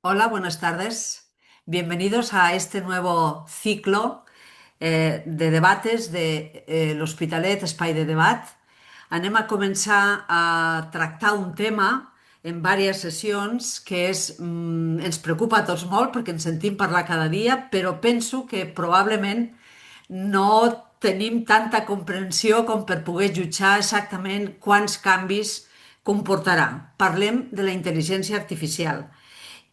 Hola, buenas tardes. Bienvenidos a este nuevo ciclo de debates de l'Hospitalet Espai de Debat. Anem a començar a tractar un tema en diverses sessions que ens preocupa a tots molt perquè ens sentim parlar cada dia, però penso que probablement no tenim tanta comprensió com per poder jutjar exactament quants canvis comportarà. Parlem de la intel·ligència artificial.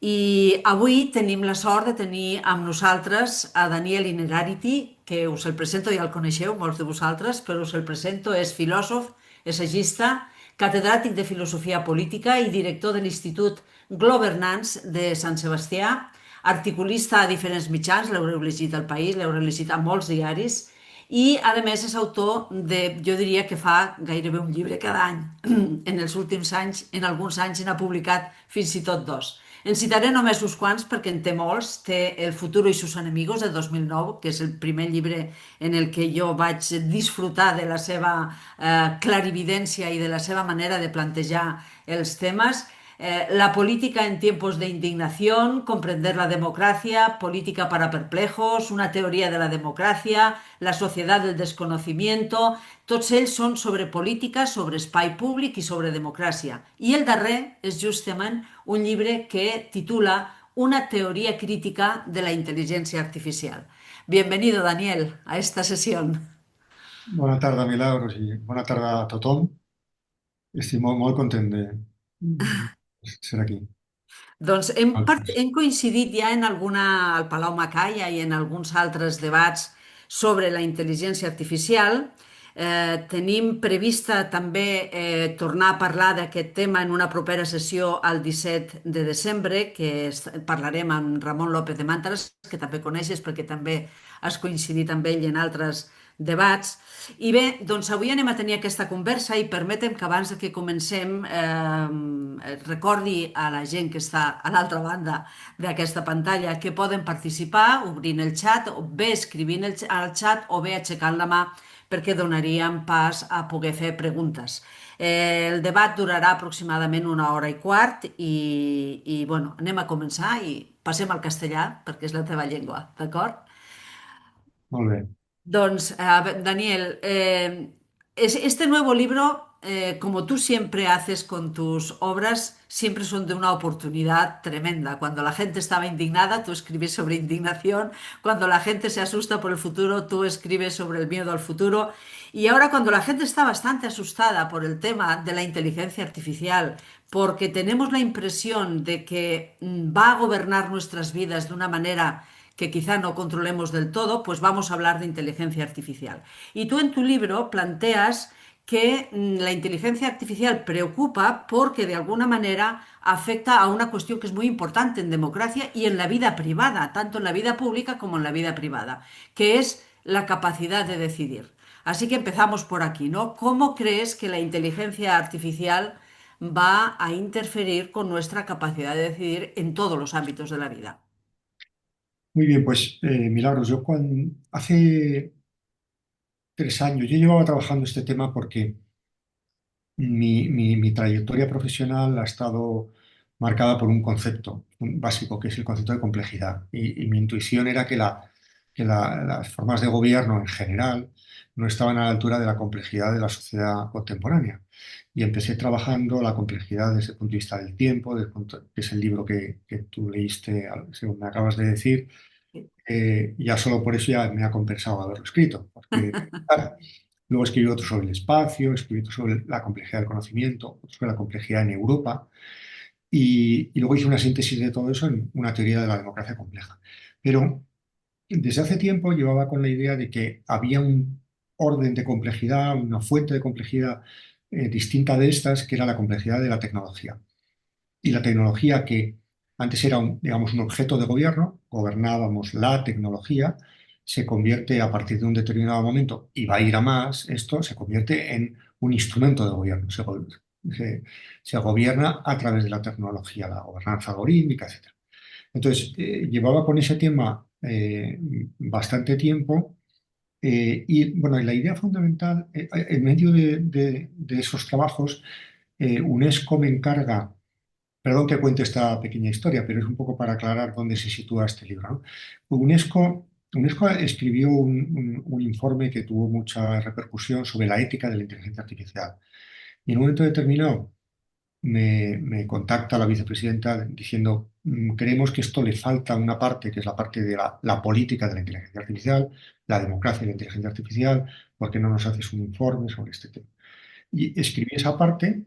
I avui tenim la sort de tenir amb nosaltres a Daniel Innerarity, que us el presento, ja el coneixeu, molts de vosaltres, però us el presento, és filòsof, assagista, catedràtic de Filosofia Política i director de l'Institut Governance de Sant Sebastià, articulista a diferents mitjans, l'haureu llegit al País, l'haureu llegit a molts diaris, i a més és autor de, jo diria que fa gairebé un llibre cada any. En els últims anys, en alguns anys n'ha publicat fins i tot dos. En citaré només uns quants perquè en té molts. Té El futuro y sus enemigos de 2009, que és el primer llibre en el que jo vaig disfrutar de la seva clarividència i de la seva manera de plantejar els temes. La política en tiempos de indignación, comprender la democracia, política para perplejos, una teoria de la democràcia, la societat del desconocimiento, tots ells són sobre política, sobre espai públic i sobre democràcia. I el darrer és justament un llibre que titula Una teoría crítica de la inteligencia artificial. Bienvenido, Daniel, a esta sesión. Bona tarda, Milagros, i bona tarda a tothom. Estic molt content de ser aquí. Doncs hem coincidit ja en al Palau Macaya i en alguns altres debats sobre la intel·ligència artificial. Tenim prevista també tornar a parlar d'aquest tema en una propera sessió el 17 de desembre, que parlarem amb Ramon López de Mantres, que també coneixes perquè també has coincidit amb ell en altres debats. I bé, doncs avui anem a tenir aquesta conversa i permetem que abans de que comencem recordi a la gent que està a l'altra banda d'aquesta pantalla que poden participar obrint el xat o bé escrivint al xat o bé aixecant la mà perquè donaríem pas a poder fer preguntes. El debat durarà aproximadament una hora i quart i bueno, anem a començar i passem al castellà perquè és la teva llengua, d'acord? Molt bé. Doncs, Daniel, este nuevo libro, como tú siempre haces con tus obras, siempre son de una oportunidad tremenda. Cuando la gente estaba indignada, tú escribes sobre indignación. Cuando la gente se asusta por el futuro, tú escribes sobre el miedo al futuro. Y ahora cuando la gente está bastante asustada por el tema de la inteligencia artificial, porque tenemos la impresión de que va a gobernar nuestras vidas de una manera que quizá no controlemos del todo, pues vamos a hablar de inteligencia artificial. Y tú en tu libro planteas que la inteligencia artificial preocupa porque de alguna manera afecta a una cuestión que es muy importante en democracia y en la vida privada, tanto en la vida pública como en la vida privada, que es la capacidad de decidir. Así que empezamos por aquí, ¿no? ¿Cómo crees que la inteligencia artificial va a interferir con nuestra capacidad de decidir en todos los ámbitos de la vida? Muy bien, pues Milagros, hace 3 años yo llevaba trabajando este tema porque mi trayectoria profesional ha estado marcada por un concepto básico, que es el concepto de complejidad. Y mi intuición era que las formas de gobierno en general no estaban a la altura de la complejidad de la sociedad contemporánea. Y empecé trabajando la complejidad desde el punto de vista del tiempo, que es el libro que tú leíste, según me acabas de decir. Ya solo por eso ya me ha compensado haberlo escrito, porque claro, luego escribí otro sobre el espacio, escribí otro sobre la complejidad del conocimiento, otro sobre la complejidad en Europa, y luego hice una síntesis de todo eso en una teoría de la democracia compleja. Pero desde hace tiempo llevaba con la idea de que había un orden de complejidad, una fuente de complejidad distinta de estas, que era la complejidad de la tecnología. Y la tecnología, que antes era digamos, un objeto de gobierno, gobernábamos la tecnología, se convierte a partir de un determinado momento, y va a ir a más, esto se convierte en un instrumento de gobierno. Se- se gobierna a través de la tecnología, la gobernanza algorítmica, etc. Entonces, llevaba con ese tema bastante tiempo. Y bueno, y la idea fundamental, en medio de esos trabajos, UNESCO me encarga Perdón que cuente esta pequeña historia, pero es un poco para aclarar dónde se sitúa este libro, ¿no? UNESCO escribió un informe que tuvo mucha repercusión sobre la ética de la inteligencia artificial. Y en un momento determinado me contacta la vicepresidenta diciendo, creemos que esto le falta una parte, que es la parte de la política de la inteligencia artificial, la democracia de la inteligencia artificial, ¿por qué no nos haces un informe sobre este tema? Y escribí esa parte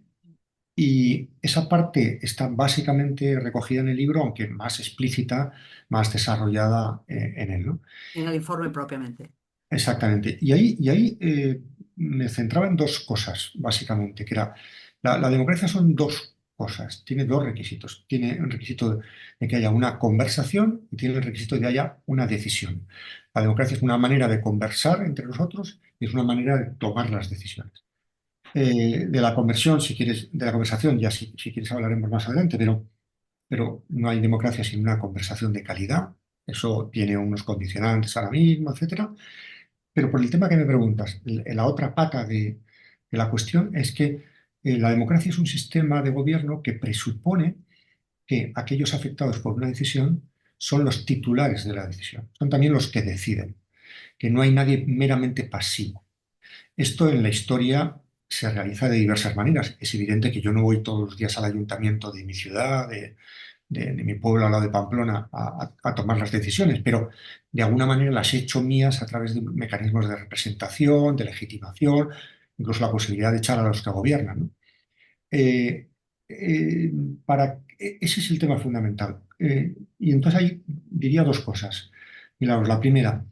y esa parte está básicamente recogida en el libro, aunque más explícita, más desarrollada en él, ¿no? En el informe propiamente. Exactamente. Y ahí me centraba en dos cosas, básicamente, que era, la democracia son dos cosas, tiene dos requisitos. Tiene un requisito de que haya una conversación y tiene el requisito de que haya una decisión. La democracia es una manera de conversar entre nosotros y es una manera de tomar las decisiones. De la conversión, si quieres, de la conversación, ya si quieres hablaremos más adelante, pero no hay democracia sin una conversación de calidad. Eso tiene unos condicionantes ahora mismo, etcétera. Pero por el tema que me preguntas, la otra pata de la cuestión es que la democracia es un sistema de gobierno que presupone que aquellos afectados por una decisión son los titulares de la decisión, son también los que deciden, que no hay nadie meramente pasivo. Esto en la historia se realiza de diversas maneras. Es evidente que yo no voy todos los días al ayuntamiento de mi ciudad, de mi pueblo al lado de Pamplona, a tomar las decisiones, pero de alguna manera las he hecho mías a través de mecanismos de representación, de legitimación, incluso la posibilidad de echar a los que gobiernan, ¿no? Eh, eh, Ese es el tema fundamental. Y entonces ahí diría dos cosas. Mira, la primera,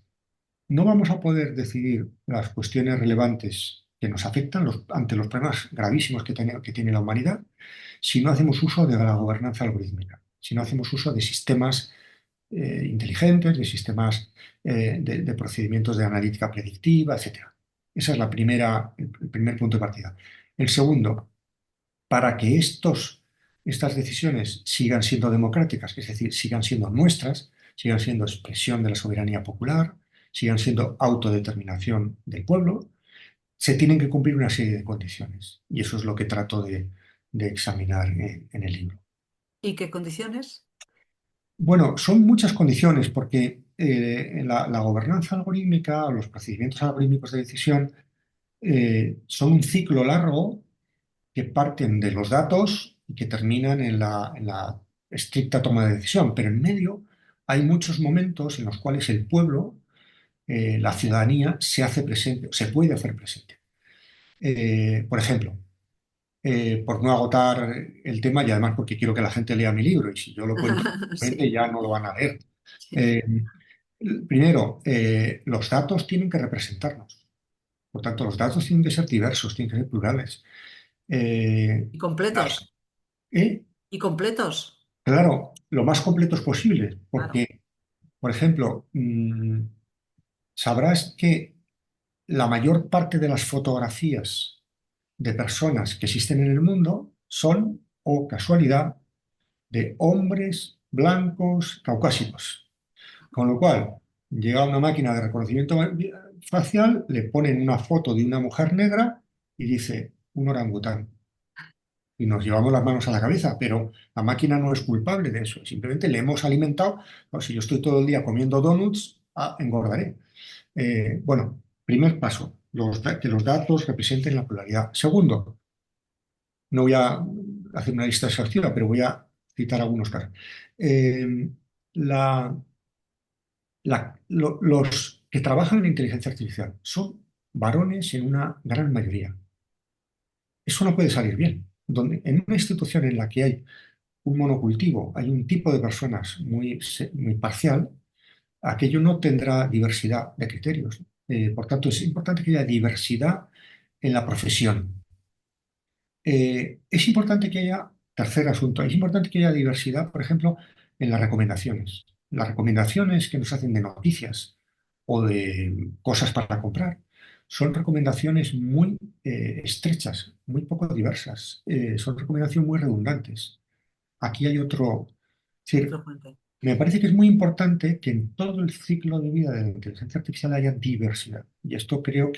no vamos a poder decidir las cuestiones relevantes que nos afectan ante los problemas gravísimos que tiene la humanidad si no hacemos uso de la gobernanza algorítmica, si no hacemos uso de sistemas inteligentes, de sistemas de procedimientos de analítica predictiva, etcétera. Esa es el primer punto de partida. El segundo, para que estas decisiones sigan siendo democráticas, es decir, sigan siendo nuestras, sigan siendo expresión de la soberanía popular, sigan siendo autodeterminación del pueblo, se tienen que cumplir una serie de condiciones. Y eso es lo que trato de examinar en el libro. ¿Y qué condiciones? Bueno, son muchas condiciones porque la gobernanza algorítmica o los procedimientos algorítmicos de decisión son un ciclo largo que parten de los datos y que terminan en la estricta toma de decisión, pero en medio hay muchos momentos en los cuales el pueblo, la ciudadanía, se hace presente, se puede hacer presente. Por ejemplo, por no agotar el tema y además porque quiero que la gente lea mi libro y si yo lo cuento, Sí, ya no lo van a leer. sí. Eh, Primero, los datos tienen que representarnos. Por tanto, los datos tienen que ser diversos, tienen que ser plurales. Eh, ¿Y completos? y, ¿Y completos? claro, lo más completos posible, Claro. porque, por ejemplo, sabrás que la mayor parte de las fotografías de personas que existen en el mundo son, o casualidad, de hombres blancos caucásicos. Con lo cual, llega una máquina de reconocimiento facial, le ponen una foto de una mujer negra y dice un orangután. Y nos llevamos las manos a la cabeza, pero la máquina no es culpable de eso. Simplemente le hemos alimentado. Pues, si yo estoy todo el día comiendo donuts, engordaré. Bueno, primer paso, que los datos representen la pluralidad. Segundo, no voy a hacer una lista exhaustiva, pero voy a citar algunos casos. Eh, la, los que trabajan en inteligencia artificial son varones en una gran mayoría. Eso no puede salir bien. En una institución en la que hay un monocultivo, hay un tipo de personas muy parcial, aquello no tendrá diversidad de criterios. Por tanto, es importante que haya diversidad en la profesión. Es importante que haya, tercer asunto, es importante que haya diversidad, por ejemplo, en las recomendaciones. Las recomendaciones que nos hacen de noticias o de cosas para comprar son recomendaciones muy estrechas, muy poco diversas, son recomendaciones muy redundantes. Aquí hay otro, es decir, Otro puente. me parece que es muy importante que en todo el ciclo de vida de la inteligencia artificial haya diversidad. Y esto creo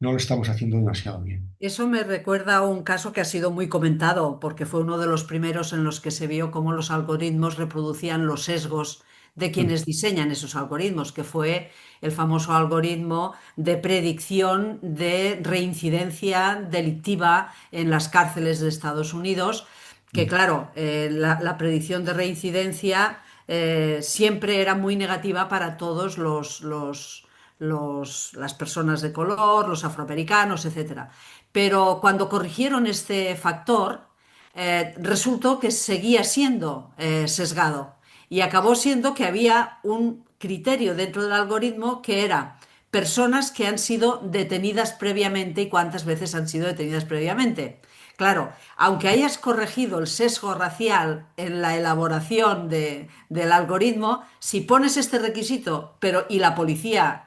no lo estamos haciendo demasiado bien. Eso me recuerda a un caso que ha sido muy comentado, porque fue uno de los primeros en los que se vio cómo los algoritmos reproducían los sesgos de Mm, quienes diseñan esos algoritmos, que fue el famoso algoritmo de predicción de reincidencia delictiva en las cárceles de Estados Unidos, que mm. claro, la predicción de reincidencia siempre era muy negativa para todos las personas de color, los afroamericanos, etcétera. Pero cuando corrigieron este factor, resultó que seguía siendo sesgado y acabó siendo que había un criterio dentro del algoritmo que era personas que han sido detenidas previamente y cuántas veces han sido detenidas previamente. Claro, aunque hayas corregido el sesgo racial en la elaboración del algoritmo, si pones este requisito, pero y la policía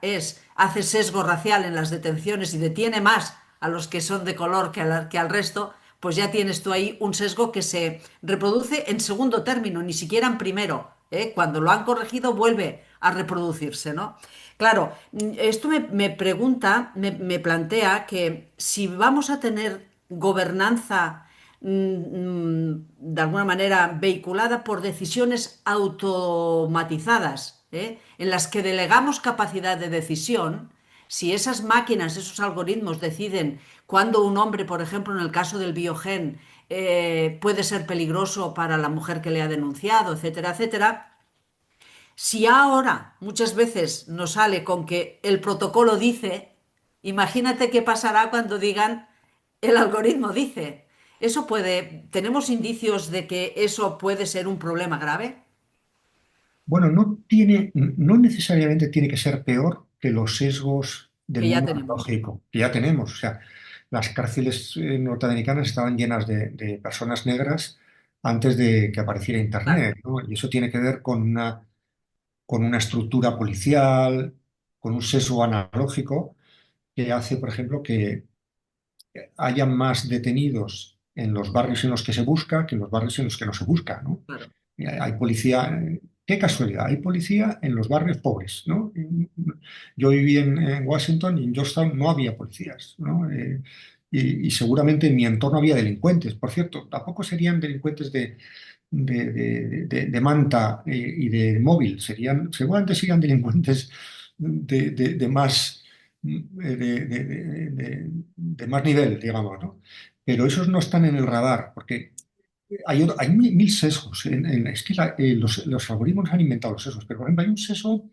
hace sesgo racial en las detenciones y detiene más a los que son de color que al resto, pues ya tienes tú ahí un sesgo que se reproduce en segundo término, ni siquiera en primero. Cuando lo han corregido vuelve a reproducirse, ¿no? Claro, esto me plantea que si vamos a tener gobernanza de alguna manera vehiculada por decisiones automatizadas, en las que delegamos capacidad de decisión, si esas máquinas, esos algoritmos deciden cuándo un hombre, por ejemplo, en el caso del biogen, puede ser peligroso para la mujer que le ha denunciado, etcétera, etcétera, si ahora muchas veces nos sale con que el protocolo dice, imagínate qué pasará cuando digan el algoritmo dice. ¿Tenemos indicios de que eso puede ser un problema grave? Bueno, no necesariamente tiene que ser peor que los sesgos del Que ya mundo tenemos. tecnológico, que ya tenemos. O sea, las cárceles norteamericanas estaban llenas de personas negras antes de que apareciera Claro, Internet, ¿no? Y eso tiene que ver con una estructura policial, con un sesgo analógico que hace, por ejemplo, que haya más detenidos en los barrios en los que se busca que en los barrios en los que no se busca, ¿no? claro, Hay policía, qué casualidad, hay policía en los barrios pobres, ¿no? Yo viví en Washington y en Georgetown no había policías, ¿no? Y seguramente en mi entorno había delincuentes. Por cierto, tampoco serían delincuentes de manta y de móvil, seguramente serían delincuentes de más, de más nivel, digamos, ¿no? Pero esos no están en el radar, porque hay mil sesgos. Es que los algoritmos han inventado los sesgos, pero por ejemplo hay un sesgo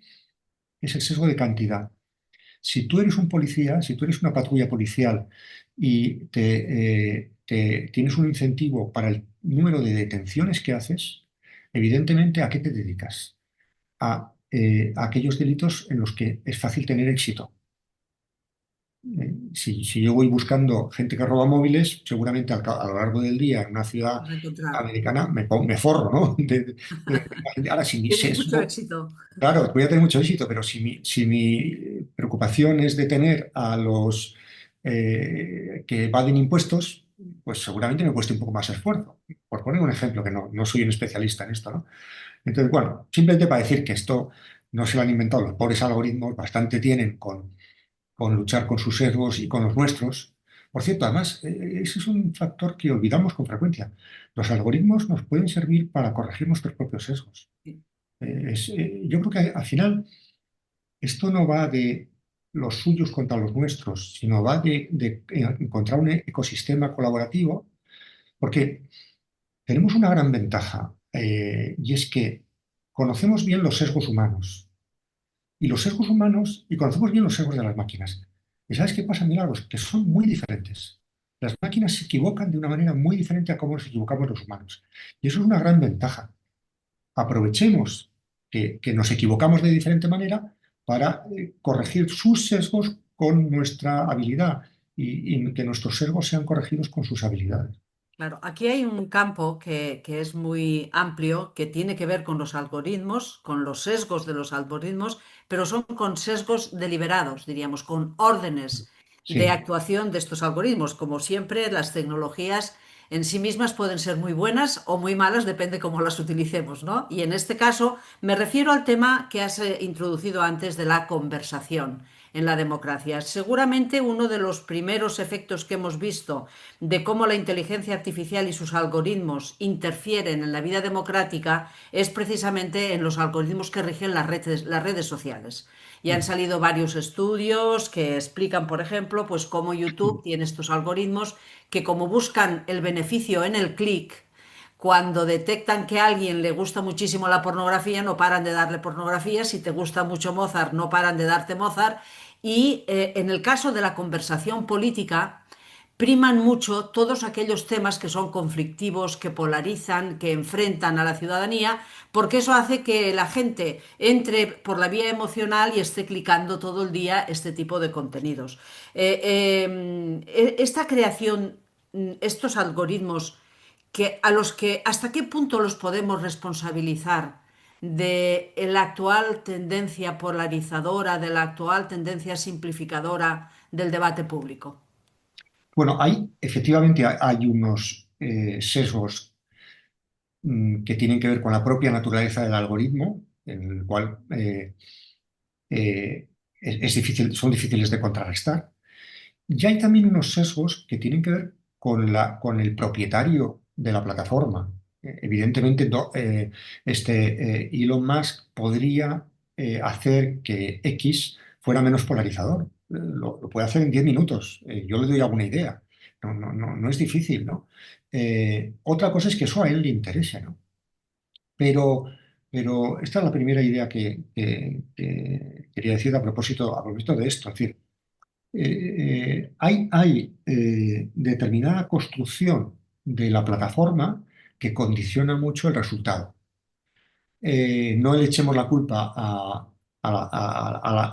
que es el sesgo de cantidad. Si tú eres un policía, si tú eres una patrulla policial y tienes un incentivo para el número de detenciones que haces, evidentemente, ¿a qué te dedicas? A aquellos delitos en los que es fácil tener éxito. Si yo voy buscando gente que roba móviles, seguramente a lo largo del día en una ciudad vas a encontrar. americana me forro, ¿no? Ahora, si mi Tienes mucho sesgo, éxito. claro, voy a tener mucho éxito, pero si mi preocupación es detener a los que evaden impuestos, pues seguramente me cueste un poco más esfuerzo. Por poner un ejemplo, que no soy un especialista en esto, ¿no? Entonces, bueno, simplemente para decir que esto no se lo han inventado los pobres algoritmos, bastante tienen con luchar con sus sesgos y con los nuestros. Por cierto, además, ese es un factor que olvidamos con frecuencia. Los algoritmos nos pueden servir para corregir nuestros propios sesgos. Yo creo que al final esto no va de los suyos contra los nuestros, sino va de encontrar un ecosistema colaborativo, porque tenemos una gran ventaja, y es que conocemos bien los sesgos humanos y los sesgos humanos y conocemos bien los sesgos de las máquinas. ¿Y sabes qué pasa, Milagros? Que son muy diferentes. Las máquinas se equivocan de una manera muy diferente a cómo nos equivocamos los humanos. Y eso es una gran ventaja. Aprovechemos que nos equivocamos de diferente manera para corregir sus sesgos con nuestra habilidad y que nuestros sesgos sean corregidos con sus habilidades. Claro, aquí hay un campo que es muy amplio, que tiene que ver con los algoritmos, con los sesgos de los algoritmos, pero son con sesgos deliberados, diríamos, con órdenes de Sí. actuación de estos algoritmos. Como siempre, las tecnologías en sí mismas pueden ser muy buenas o muy malas, depende cómo las utilicemos, ¿no? Y en este caso me refiero al tema que has introducido antes de la conversación. en la democracia. Seguramente uno de los primeros efectos que hemos visto de cómo la inteligencia artificial y sus algoritmos interfieren en la vida democrática es precisamente en los algoritmos que rigen las redes sociales. Y han Mm. salido varios estudios que explican, por ejemplo, pues cómo YouTube tiene estos algoritmos que como buscan el beneficio en el clic, cuando detectan que a alguien le gusta muchísimo la pornografía, no paran de darle pornografía. Si te gusta mucho Mozart, no paran de darte Mozart. Y en el caso de la conversación política, priman mucho todos aquellos temas que son conflictivos, que polarizan, que enfrentan a la ciudadanía, porque eso hace que la gente entre por la vía emocional y esté clicando todo el día este tipo de contenidos. Esta creación, estos algoritmos, a los que hasta qué punto los podemos responsabilizar de la actual tendencia polarizadora, de la actual tendencia simplificadora del debate público. Bueno, efectivamente hay unos sesgos que tienen que ver con la propia naturaleza del algoritmo, en el cual eh, es difícil, son difíciles de contrarrestar. Y hay también unos sesgos que tienen que ver con el propietario de la plataforma. Evidentemente, Elon Musk podría hacer que X fuera menos polarizador. Lo puede hacer en 10 minutos. Yo le doy alguna idea. No es difícil, ¿no? Otra cosa es que eso a él le interese, ¿no? Pero, pero esta es la primera idea que quería decir a propósito de esto. Es decir, hay determinada construcción de la plataforma que condiciona mucho el resultado. No le echemos la culpa a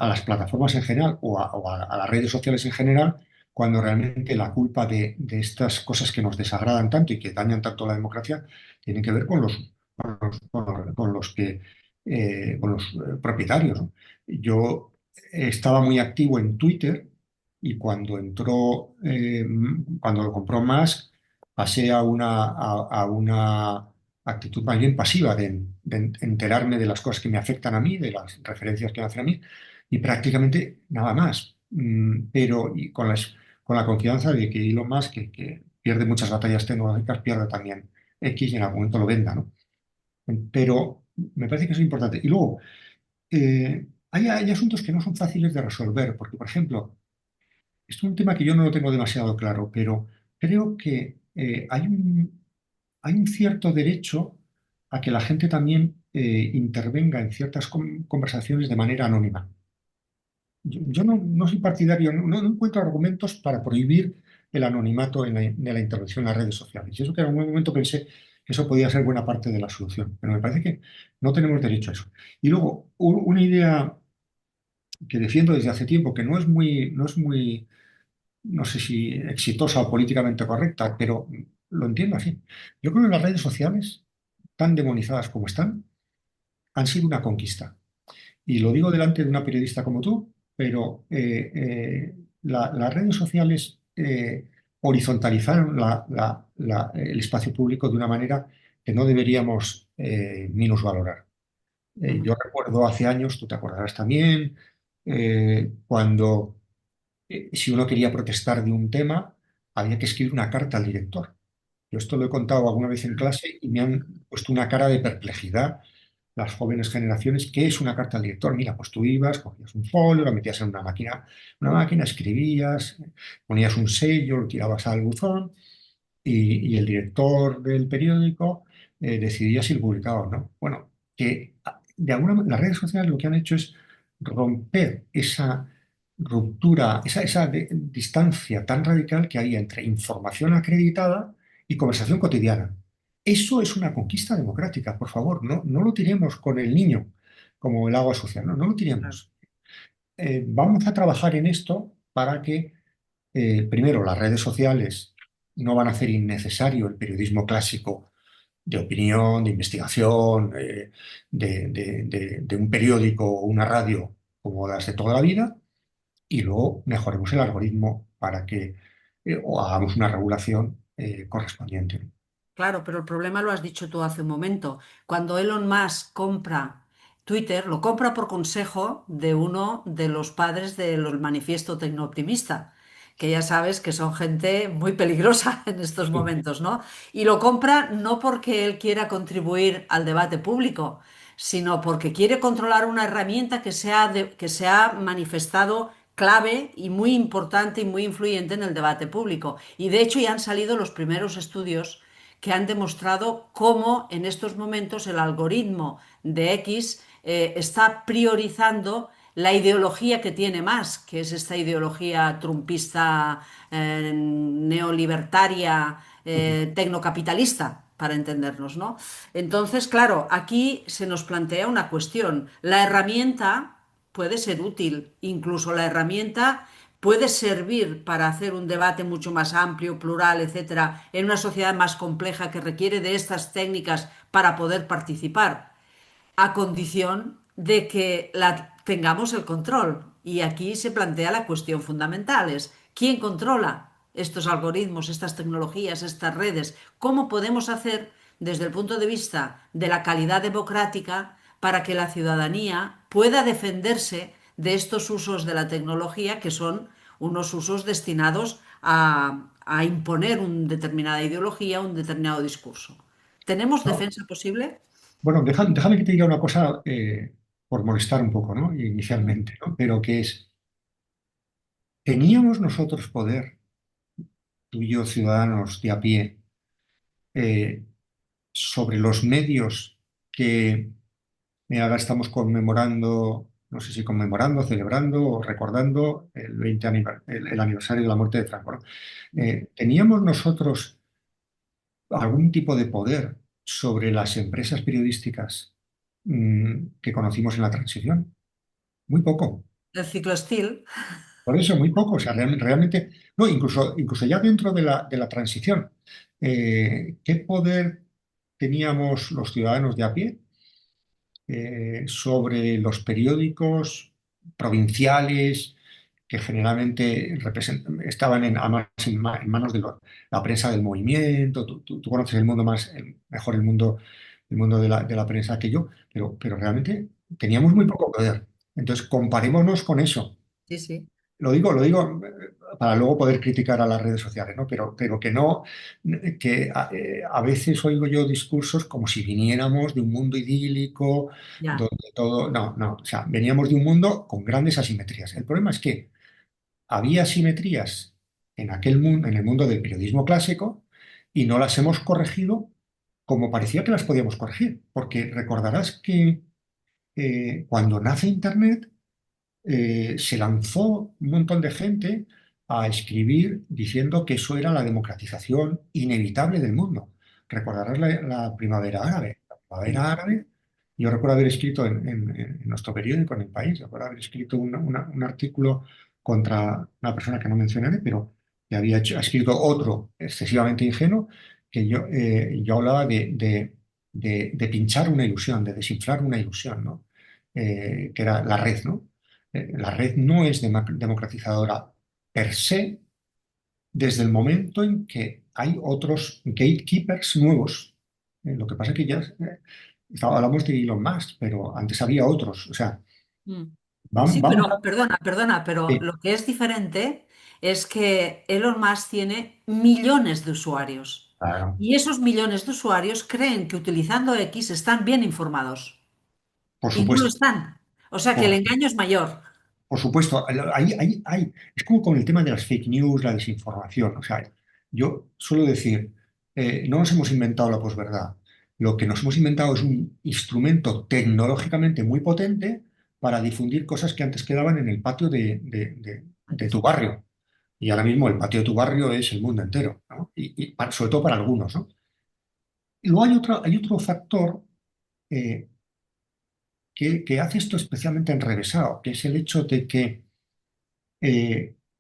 las plataformas en general o a las redes sociales en general, cuando realmente la culpa de estas cosas que nos desagradan tanto y que dañan tanto la democracia tiene que ver con los propietarios, ¿no? Yo estaba muy activo en Twitter y cuando lo compró Musk, pasé a una actitud más bien pasiva de enterarme de las cosas que me afectan a mí, de las referencias que me hacen a mí, y prácticamente nada más. Pero y con la confianza de que Elon Musk, que pierde muchas batallas tecnológicas, pierde también X y en algún momento lo venda, ¿no? Pero me parece que eso es importante. Y luego, hay asuntos que no son fáciles de resolver, porque, por ejemplo, esto es un tema que yo no lo tengo demasiado claro, pero creo que hay un cierto derecho a que la gente también intervenga en ciertas conversaciones de manera anónima. Yo no soy partidario, no encuentro argumentos para prohibir el anonimato de la intervención en las redes sociales. Y eso que en algún momento pensé que eso podía ser buena parte de la solución, pero me parece que no tenemos derecho a eso. Y luego, una idea que defiendo desde hace tiempo, que no es muy, no sé si exitosa o políticamente correcta, pero lo entiendo así. Yo creo que las redes sociales, tan demonizadas como están, han sido una conquista. Y lo digo delante de una periodista como tú, pero las redes sociales horizontalizaron el espacio público de una manera que no deberíamos minusvalorar. Ujú. Yo recuerdo hace años, tú te acordarás también, cuando si uno quería protestar de un tema, había que escribir una carta al director. Yo esto lo he contado alguna vez en clase y me han puesto una cara de perplejidad las jóvenes generaciones. ¿Qué es una carta al director? Mira, pues tú ibas, cogías un folio, lo metías en una máquina, escribías, ponías un sello, lo tirabas al buzón y el director del periódico decidía si lo publicaba o no. Bueno, que de alguna manera las redes sociales lo que han hecho es romper esa ruptura, esa distancia tan radical que hay entre información acreditada y conversación cotidiana. Eso es una conquista democrática, por favor, no lo tiremos con el niño como el agua sucia, no lo Claro. tiremos. Vamos a trabajar en esto para que primero, las redes sociales no van a hacer innecesario el periodismo clásico de opinión, de investigación, de un periódico o una radio como las de toda la vida, y luego mejoremos el algoritmo para que o hagamos una regulación correspondiente, ¿no? Claro, pero el problema lo has dicho tú hace un momento. Cuando Elon Musk compra Twitter lo compra por consejo de uno de los padres del manifiesto tecnooptimista, que ya sabes que son gente muy peligrosa en estos Sí. momentos, ¿no? Y lo compra no porque él quiera contribuir al debate público, sino porque quiere controlar una herramienta que se ha manifestado clave y muy importante y muy influyente en el debate público. Y de hecho ya han salido los primeros estudios que han demostrado cómo en estos momentos el algoritmo de X está priorizando la ideología que tiene más, que es esta ideología trumpista, neolibertaria, tecnocapitalista, para entendernos, ¿no? Entonces, claro, aquí se nos plantea una cuestión. La herramienta puede ser útil, incluso la herramienta puede servir para hacer un debate mucho más amplio, plural, etcétera, en una sociedad más compleja que requiere de estas técnicas para poder participar, a condición de que tengamos el control. Y aquí se plantea la cuestión fundamental, es ¿quién controla estos algoritmos, estas tecnologías, estas redes? ¿Cómo podemos hacer desde el punto de vista de la calidad democrática para que la ciudadanía pueda defenderse de estos usos de la tecnología que son unos usos destinados a imponer una determinada ideología, un determinado discurso? ¿Tenemos No, defensa posible? bueno, déjame que te diga una cosa por molestar un poco, ¿no? Inicialmente, ¿no? Pero que es, ¿teníamos nosotros poder, tú y yo, ciudadanos de a pie, eh, sobre los medios que ahora estamos conmemorando, no sé si conmemorando, celebrando o recordando el aniversario de la muerte de Franco, ¿no? ¿Teníamos nosotros algún tipo de poder sobre las empresas periodísticas que conocimos en la transición? Muy poco. El ciclostil, Por eso, muy poco. O sea, realmente, no, incluso ya dentro de la transición, ¿qué poder teníamos los ciudadanos de a pie sobre los periódicos provinciales que generalmente estaban además en manos de la prensa del movimiento? Tú conoces el mundo más, mejor el mundo de la prensa que yo, pero realmente teníamos muy poco poder. Entonces, comparémonos con eso. sí, sí, Lo digo para luego poder criticar a las redes sociales, ¿no? Pero que no, que a veces oigo yo discursos como si viniéramos de un mundo idílico, ya. donde todo. No, no, o sea, veníamos de un mundo con grandes asimetrías. El problema es que había asimetrías en aquel mundo, en el mundo del periodismo clásico, y no las hemos corregido como parecía que las podíamos corregir. Porque recordarás que cuando nace Internet, se lanzó un montón de gente a escribir diciendo que eso era la democratización inevitable del mundo. Recordarás la primavera árabe. La Sí. primavera árabe, yo recuerdo haber escrito en nuestro periódico, en El País, recuerdo haber escrito un artículo contra una persona que no mencionaré, pero que ha escrito otro excesivamente ingenuo, que yo hablaba de pinchar una ilusión, de desinflar una ilusión, ¿no? Que era la red, ¿no? La red no es democratizadora per se desde el momento en que hay otros gatekeepers nuevos. Lo que pasa es que ya hablamos de Elon Musk, pero antes había otros. O sea, Mm. Sí, vamos pero perdona, pero sí, lo que es diferente es que Elon Musk tiene millones de usuarios claro, y esos millones de usuarios creen que utilizando X están bien informados por y no lo supuesto. están. O sea que el Por, engaño es mayor. por supuesto, es como con el tema de las fake news, la desinformación. O sea, yo suelo decir, no nos hemos inventado la posverdad. Lo que nos hemos inventado es un instrumento tecnológicamente muy potente para difundir cosas que antes quedaban en el patio de tu barrio. Y ahora mismo el patio de tu barrio es el mundo entero, ¿no? Sobre todo para algunos, ¿no? Y luego hay otro factor eh, que hace esto especialmente enrevesado, que es el hecho de que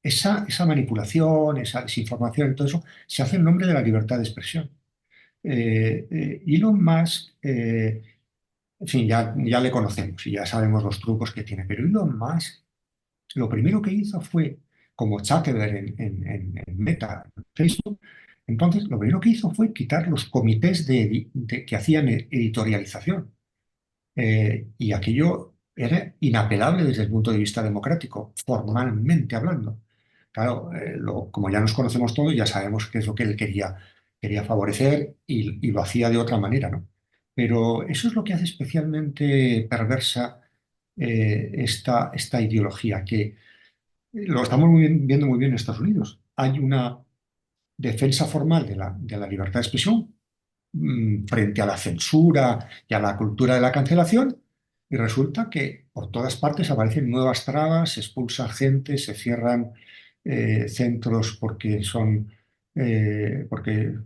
esa manipulación, esa desinformación, todo eso se hace en nombre de la libertad de expresión. Elon Musk, en fin, ya le conocemos y ya sabemos los trucos que tiene, pero Elon Musk lo primero que hizo fue, como Zuckerberg en Meta, en Facebook, entonces lo primero que hizo fue quitar los comités que hacían editorialización. Y aquello era inapelable desde el punto de vista democrático, formalmente hablando. Claro, como ya nos conocemos todos, ya sabemos qué es lo que él quería favorecer y lo hacía de otra manera, ¿no? Pero eso es lo que hace especialmente perversa esta ideología, que lo estamos viendo muy bien en Estados Unidos. Hay una defensa formal de la libertad de expresión frente a la censura y a la cultura de la cancelación, y resulta que por todas partes aparecen nuevas trabas, se expulsa gente, se cierran centros porque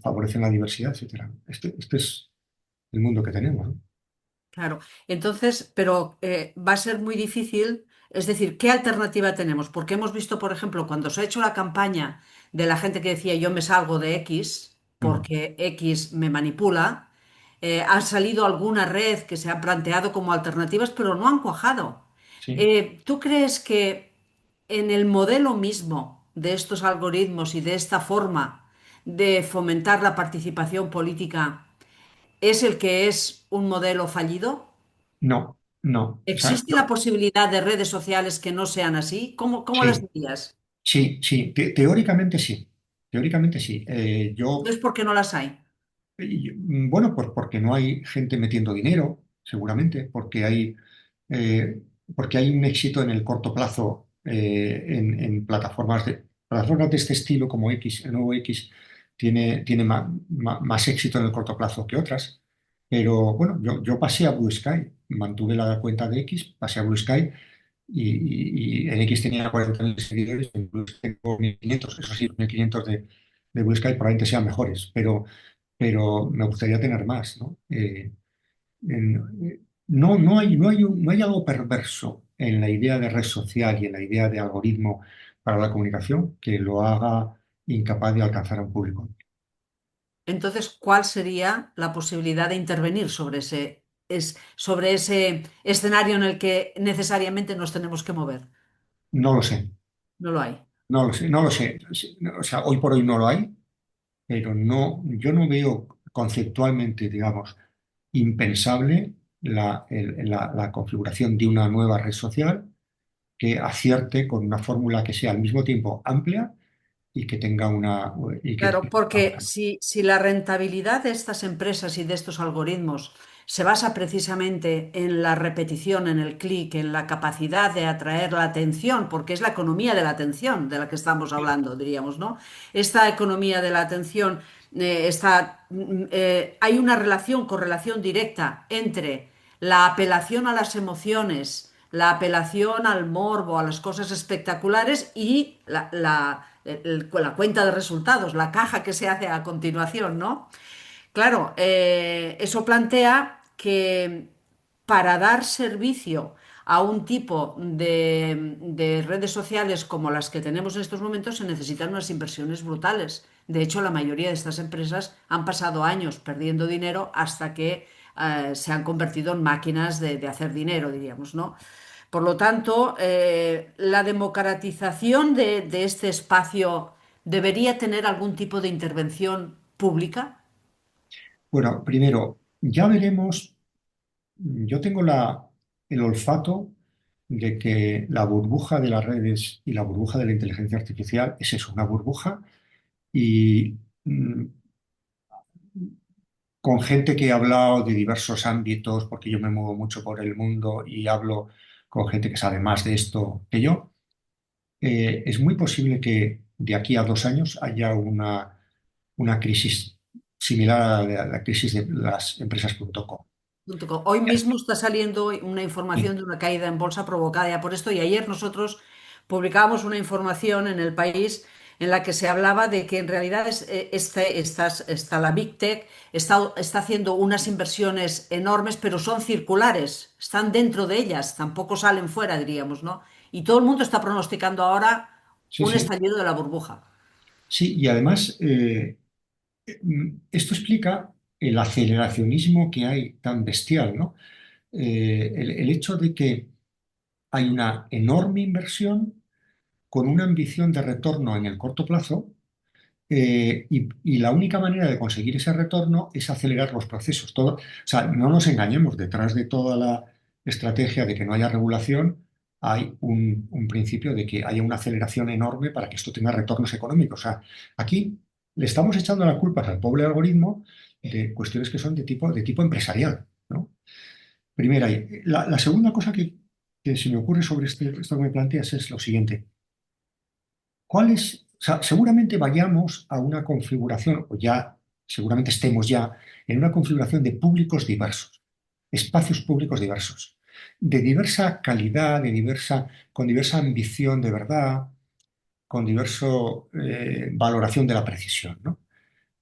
favorecen la diversidad, etcétera. Este es el mundo que tenemos, ¿no? Claro, entonces, pero va a ser muy difícil, es decir, ¿qué alternativa tenemos? Porque hemos visto, por ejemplo, cuando se ha hecho la campaña de la gente que decía yo me salgo de X Mm. porque X me manipula, ha salido alguna red que se ha planteado como alternativas, pero no han cuajado. Sí. ¿Tú crees que en el modelo mismo de estos algoritmos y de esta forma de fomentar la participación política, es el que es un modelo fallido? No, no. O sea, ¿Existe la posibilidad de redes sociales que no sean así? ¿Cómo las sí, dirías? sí, sí. Teóricamente sí. Teóricamente sí. Entonces, ¿por qué no las hay? Bueno, pues porque no hay gente metiendo dinero, seguramente, eh, porque hay un éxito en el corto plazo en plataformas de este estilo como X, el nuevo X, tiene más éxito en el corto plazo que otras. Pero bueno, yo pasé a Blue Sky, mantuve la cuenta de X, pasé a Blue Sky y en X tenía 40.000 seguidores, en Blue Sky tengo 1.500, eso sí, 1.500 de Blue Sky probablemente sean mejores, pero me gustaría tener más, ¿no? No hay algo perverso en la idea de red social y en la idea de algoritmo para la comunicación que lo haga incapaz de alcanzar a un público. Entonces, ¿cuál sería la posibilidad de intervenir sobre ese escenario en el que necesariamente nos tenemos que mover? No lo sé, No lo hay. no lo sé, no lo sé. Sí, no, o sea, hoy por hoy no lo hay, pero no, yo no veo conceptualmente, digamos, impensable la configuración de una nueva red social que acierte con una fórmula que sea al mismo tiempo amplia y que tenga una y que Claro, porque si la rentabilidad de estas empresas y de estos algoritmos se basa precisamente en la repetición, en el clic, en la capacidad de atraer la atención, porque es la economía de la atención de la que estamos hablando, diríamos, ¿no? Esta economía de la atención hay una correlación directa entre la apelación a las emociones, la apelación al morbo, a las cosas espectaculares y la cuenta de resultados, la caja que se hace a continuación, ¿no? Claro, eso plantea que para dar servicio a un tipo de redes sociales como las que tenemos en estos momentos se necesitan unas inversiones brutales. De hecho, la mayoría de estas empresas han pasado años perdiendo dinero hasta que se han convertido en máquinas de hacer dinero, diríamos, ¿no? Por lo tanto, la democratización de este espacio debería tener algún tipo de intervención pública. Bueno, primero, ya veremos, yo tengo el olfato de que la burbuja de las redes y la burbuja de la inteligencia artificial es eso, una burbuja y con gente que he hablado de diversos ámbitos, porque yo me muevo mucho por el mundo y hablo con gente que sabe más de esto que yo, es muy posible que de aquí a 2 años haya una crisis similar a la crisis de las empresas.com. Hoy mismo está saliendo una Sí, información de una caída en bolsa provocada ya por esto y ayer nosotros publicábamos una información en el país en la que se hablaba de que en realidad está la Big Tech, está haciendo unas inversiones enormes, pero son circulares, están dentro de ellas, tampoco salen fuera, diríamos, ¿no? Y todo el mundo está pronosticando ahora sí, un sí. estallido de la burbuja. Sí, y además esto explica el aceleracionismo que hay tan bestial, ¿no? El hecho de que hay una enorme inversión con una ambición de retorno en el corto plazo y la única manera de conseguir ese retorno es acelerar los procesos. O sea, no nos engañemos, detrás de toda la estrategia de que no haya regulación, hay un principio de que haya una aceleración enorme para que esto tenga retornos económicos. O sea, aquí le estamos echando las culpas al pobre algoritmo de cuestiones que son de tipo empresarial, ¿no? Primera. Y la segunda cosa que se me ocurre sobre esto que me planteas es lo siguiente. ¿Cuál es? O sea, seguramente vayamos a una configuración, o ya, seguramente estemos ya en una configuración de públicos diversos, espacios públicos diversos, de diversa calidad, con diversa ambición de verdad, con diversa valoración de la precisión, ¿no?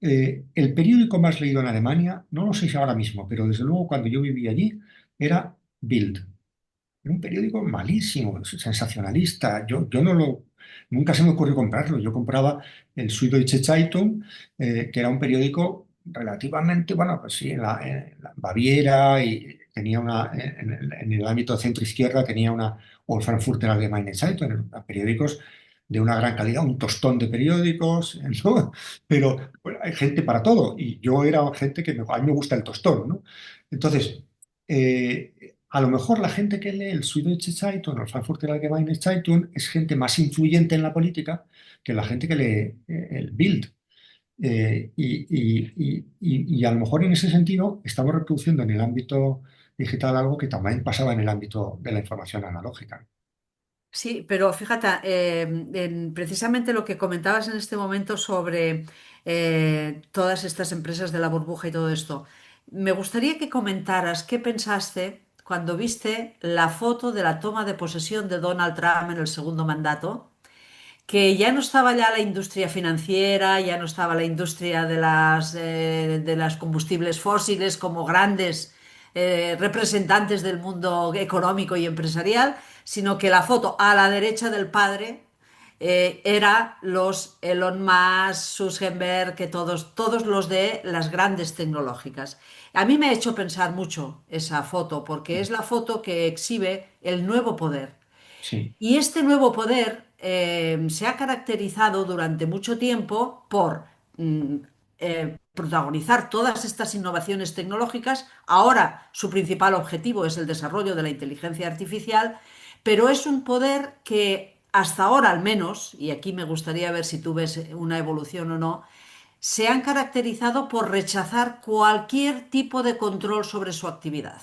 El periódico más leído en Alemania, no lo sé si ahora mismo, pero desde luego cuando yo vivía allí, era Bild. Era un periódico malísimo, sensacionalista. Yo nunca se me ocurrió comprarlo. Yo compraba el Süddeutsche Zeitung, que era un periódico relativamente, bueno, pues sí, en la Baviera y tenía en el ámbito centro-izquierda tenía o el Frankfurter Allgemeine Zeitung, eran periódicos de una gran calidad, un tostón de periódicos, ¿no? Pero bueno, hay gente para todo y yo era gente a mí me gusta el tostón, ¿no? Entonces, a lo mejor la gente que lee el Süddeutsche Zeitung o el Frankfurter Allgemeine Zeitung es gente más influyente en la política que la gente que lee el Bild. Y a lo mejor en ese sentido estamos reproduciendo en el ámbito digital algo que también pasaba en el ámbito de la información analógica. Sí, pero fíjate, precisamente lo que comentabas en este momento sobre todas estas empresas de la burbuja y todo esto, me gustaría que comentaras qué pensaste cuando viste la foto de la toma de posesión de Donald Trump en el segundo mandato, que ya no estaba ya la industria financiera, ya no estaba la industria de las combustibles fósiles como grandes representantes del mundo económico y empresarial, sino que la foto a la derecha del padre era los Elon Musk, Zuckerberg, que todos los de las grandes tecnológicas. A mí me ha hecho pensar mucho esa foto, porque es la foto que exhibe el nuevo poder. Sí. Y este nuevo poder se ha caracterizado durante mucho tiempo por mm, protagonizar todas estas innovaciones tecnológicas. Ahora su principal objetivo es el desarrollo de la inteligencia artificial, pero es un poder que hasta ahora al menos, y aquí me gustaría ver si tú ves una evolución o no, se han caracterizado por rechazar cualquier tipo de control sobre su actividad.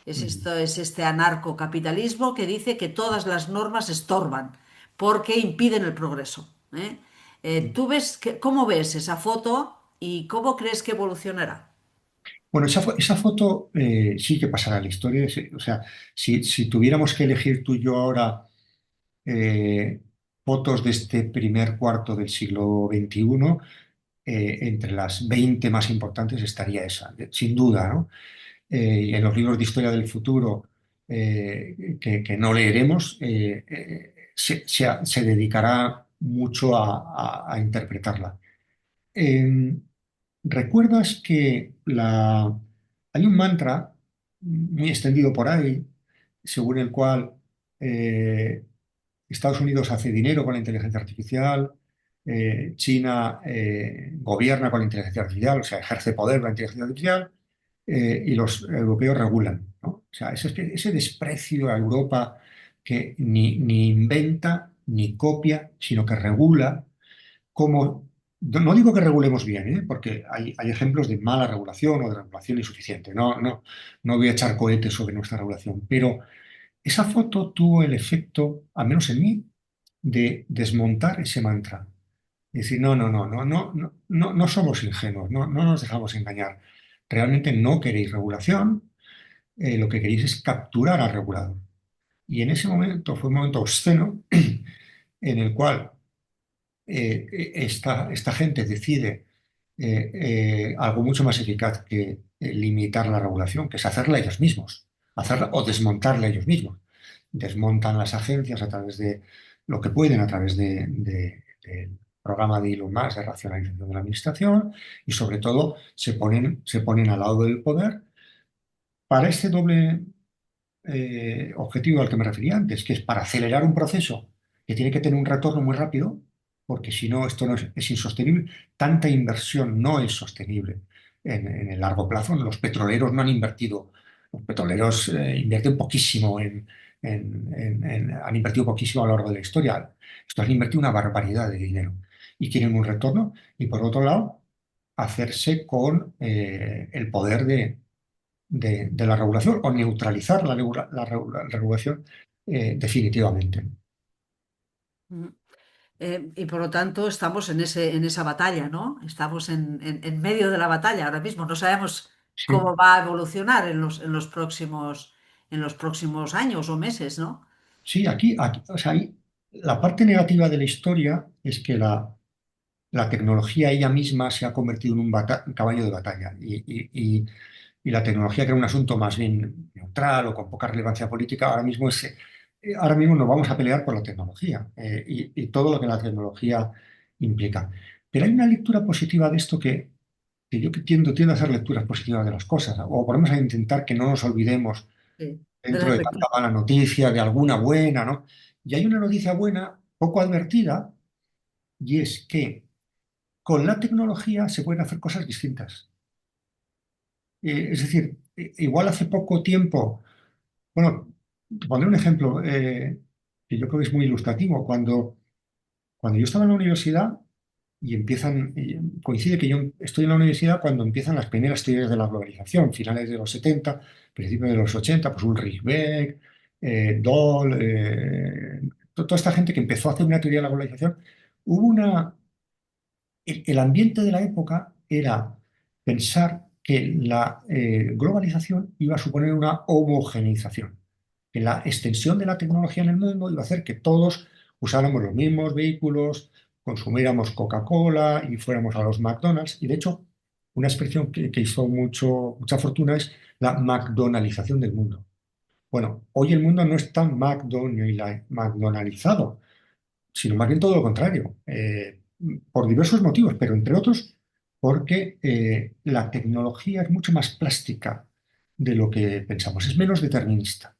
Mm. Es este anarcocapitalismo que dice que todas las normas estorban porque impiden el progreso. ¿Eh? ¿Tú cómo ves esa foto y cómo crees que evolucionará? Bueno, esa foto sí que pasará a la historia. O sea, si tuviéramos que elegir tú y yo ahora eh, fotos de este primer cuarto del siglo XXI, entre las 20 más importantes estaría esa, sin duda, ¿no? Y en los libros de historia del futuro que no leeremos, se dedicará mucho a interpretarla. Eh, ¿Recuerdas que hay un mantra muy extendido por ahí, según el cual eh, Estados Unidos hace dinero con la inteligencia artificial, China gobierna con la inteligencia artificial, o sea, ejerce poder con la inteligencia artificial, y los europeos regulan, ¿no? O sea, ese desprecio a Europa que ni inventa ni copia, sino que regula, como, no digo que regulemos bien, porque hay ejemplos de mala regulación o de regulación insuficiente, no voy a echar cohetes sobre nuestra regulación, pero esa foto tuvo el efecto, al menos en mí, de desmontar ese mantra. Y decir, no, no, no, no, no, no, no, no somos ingenuos, no nos dejamos engañar. Realmente no queréis regulación, lo que queréis es capturar al regulador. Y en ese momento fue un momento obsceno en el cual esta gente decide algo mucho más eficaz que limitar la regulación, que es hacerla ellos mismos, hacerla o desmontarla ellos mismos. Desmontan las agencias a través de lo que pueden, a través del programa de Elon Musk de racionalización de la administración y sobre todo se ponen al lado del poder para este doble objetivo al que me refería antes, que es para acelerar un proceso que tiene que tener un retorno muy rápido, porque si no, esto no es insostenible. Tanta inversión no es sostenible en el largo plazo. Los petroleros no han invertido, los petroleros invierten poquísimo han invertido poquísimo a lo largo de la historia. Estos han invertido una barbaridad de dinero y quieren un retorno. Y por otro lado, hacerse con el poder de la regulación o neutralizar la regulación definitivamente. Mm. Y por lo tanto estamos en esa batalla, ¿no? Estamos en medio de la batalla ahora mismo. No sabemos Sí, cómo va a evolucionar en los próximos años o meses, ¿no? sí, o sea, la parte negativa de la historia es que la tecnología ella misma se ha convertido en un caballo de batalla y la tecnología, que era un asunto más bien neutral o con poca relevancia política, ahora mismo nos vamos a pelear por la tecnología y todo lo que la tecnología implica. Pero hay una lectura positiva de esto que yo que tiendo a hacer lecturas positivas de las cosas, o por lo menos a intentar que no nos olvidemos Sí. De dentro las de tanta mala noticia, de alguna buena, ¿no? Y hay una noticia buena, poco advertida, y es que con la tecnología se pueden hacer cosas distintas. Es decir, igual hace poco tiempo, bueno, te pondré un ejemplo que yo creo que es muy ilustrativo. Cuando yo estaba en la universidad coincide que yo estoy en la universidad cuando empiezan las primeras teorías de la globalización, finales de los 70, principios de los 80, pues Ulrich Beck, Doll, toda esta gente que empezó a hacer una teoría de la globalización, hubo el ambiente de la época era pensar que la globalización iba a suponer una homogeneización, que la extensión de la tecnología en el mundo iba a hacer que todos usáramos los mismos vehículos, consumiéramos Coca-Cola y fuéramos a los McDonald's. Y de hecho, una expresión que hizo mucha fortuna es la McDonaldización del mundo. Bueno, hoy el mundo no está McDonaldizado, sino más bien todo lo contrario, por diversos motivos, pero entre otros porque la tecnología es mucho más plástica de lo que pensamos, es menos determinista.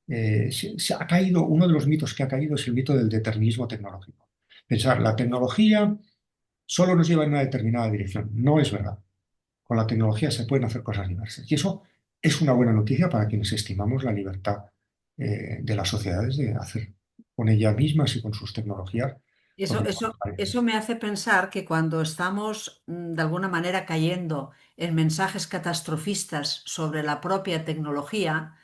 Se ha caído, uno de los mitos que ha caído es el mito del determinismo tecnológico. Pensar, la tecnología solo nos lleva en una determinada dirección. No es verdad. Con la tecnología se pueden hacer cosas diversas. Y eso es una buena noticia para quienes estimamos la libertad de las sociedades de hacer con ellas mismas y con sus tecnologías lo que les parece. Eso me hace pensar que cuando estamos de alguna manera cayendo en mensajes catastrofistas sobre la propia tecnología,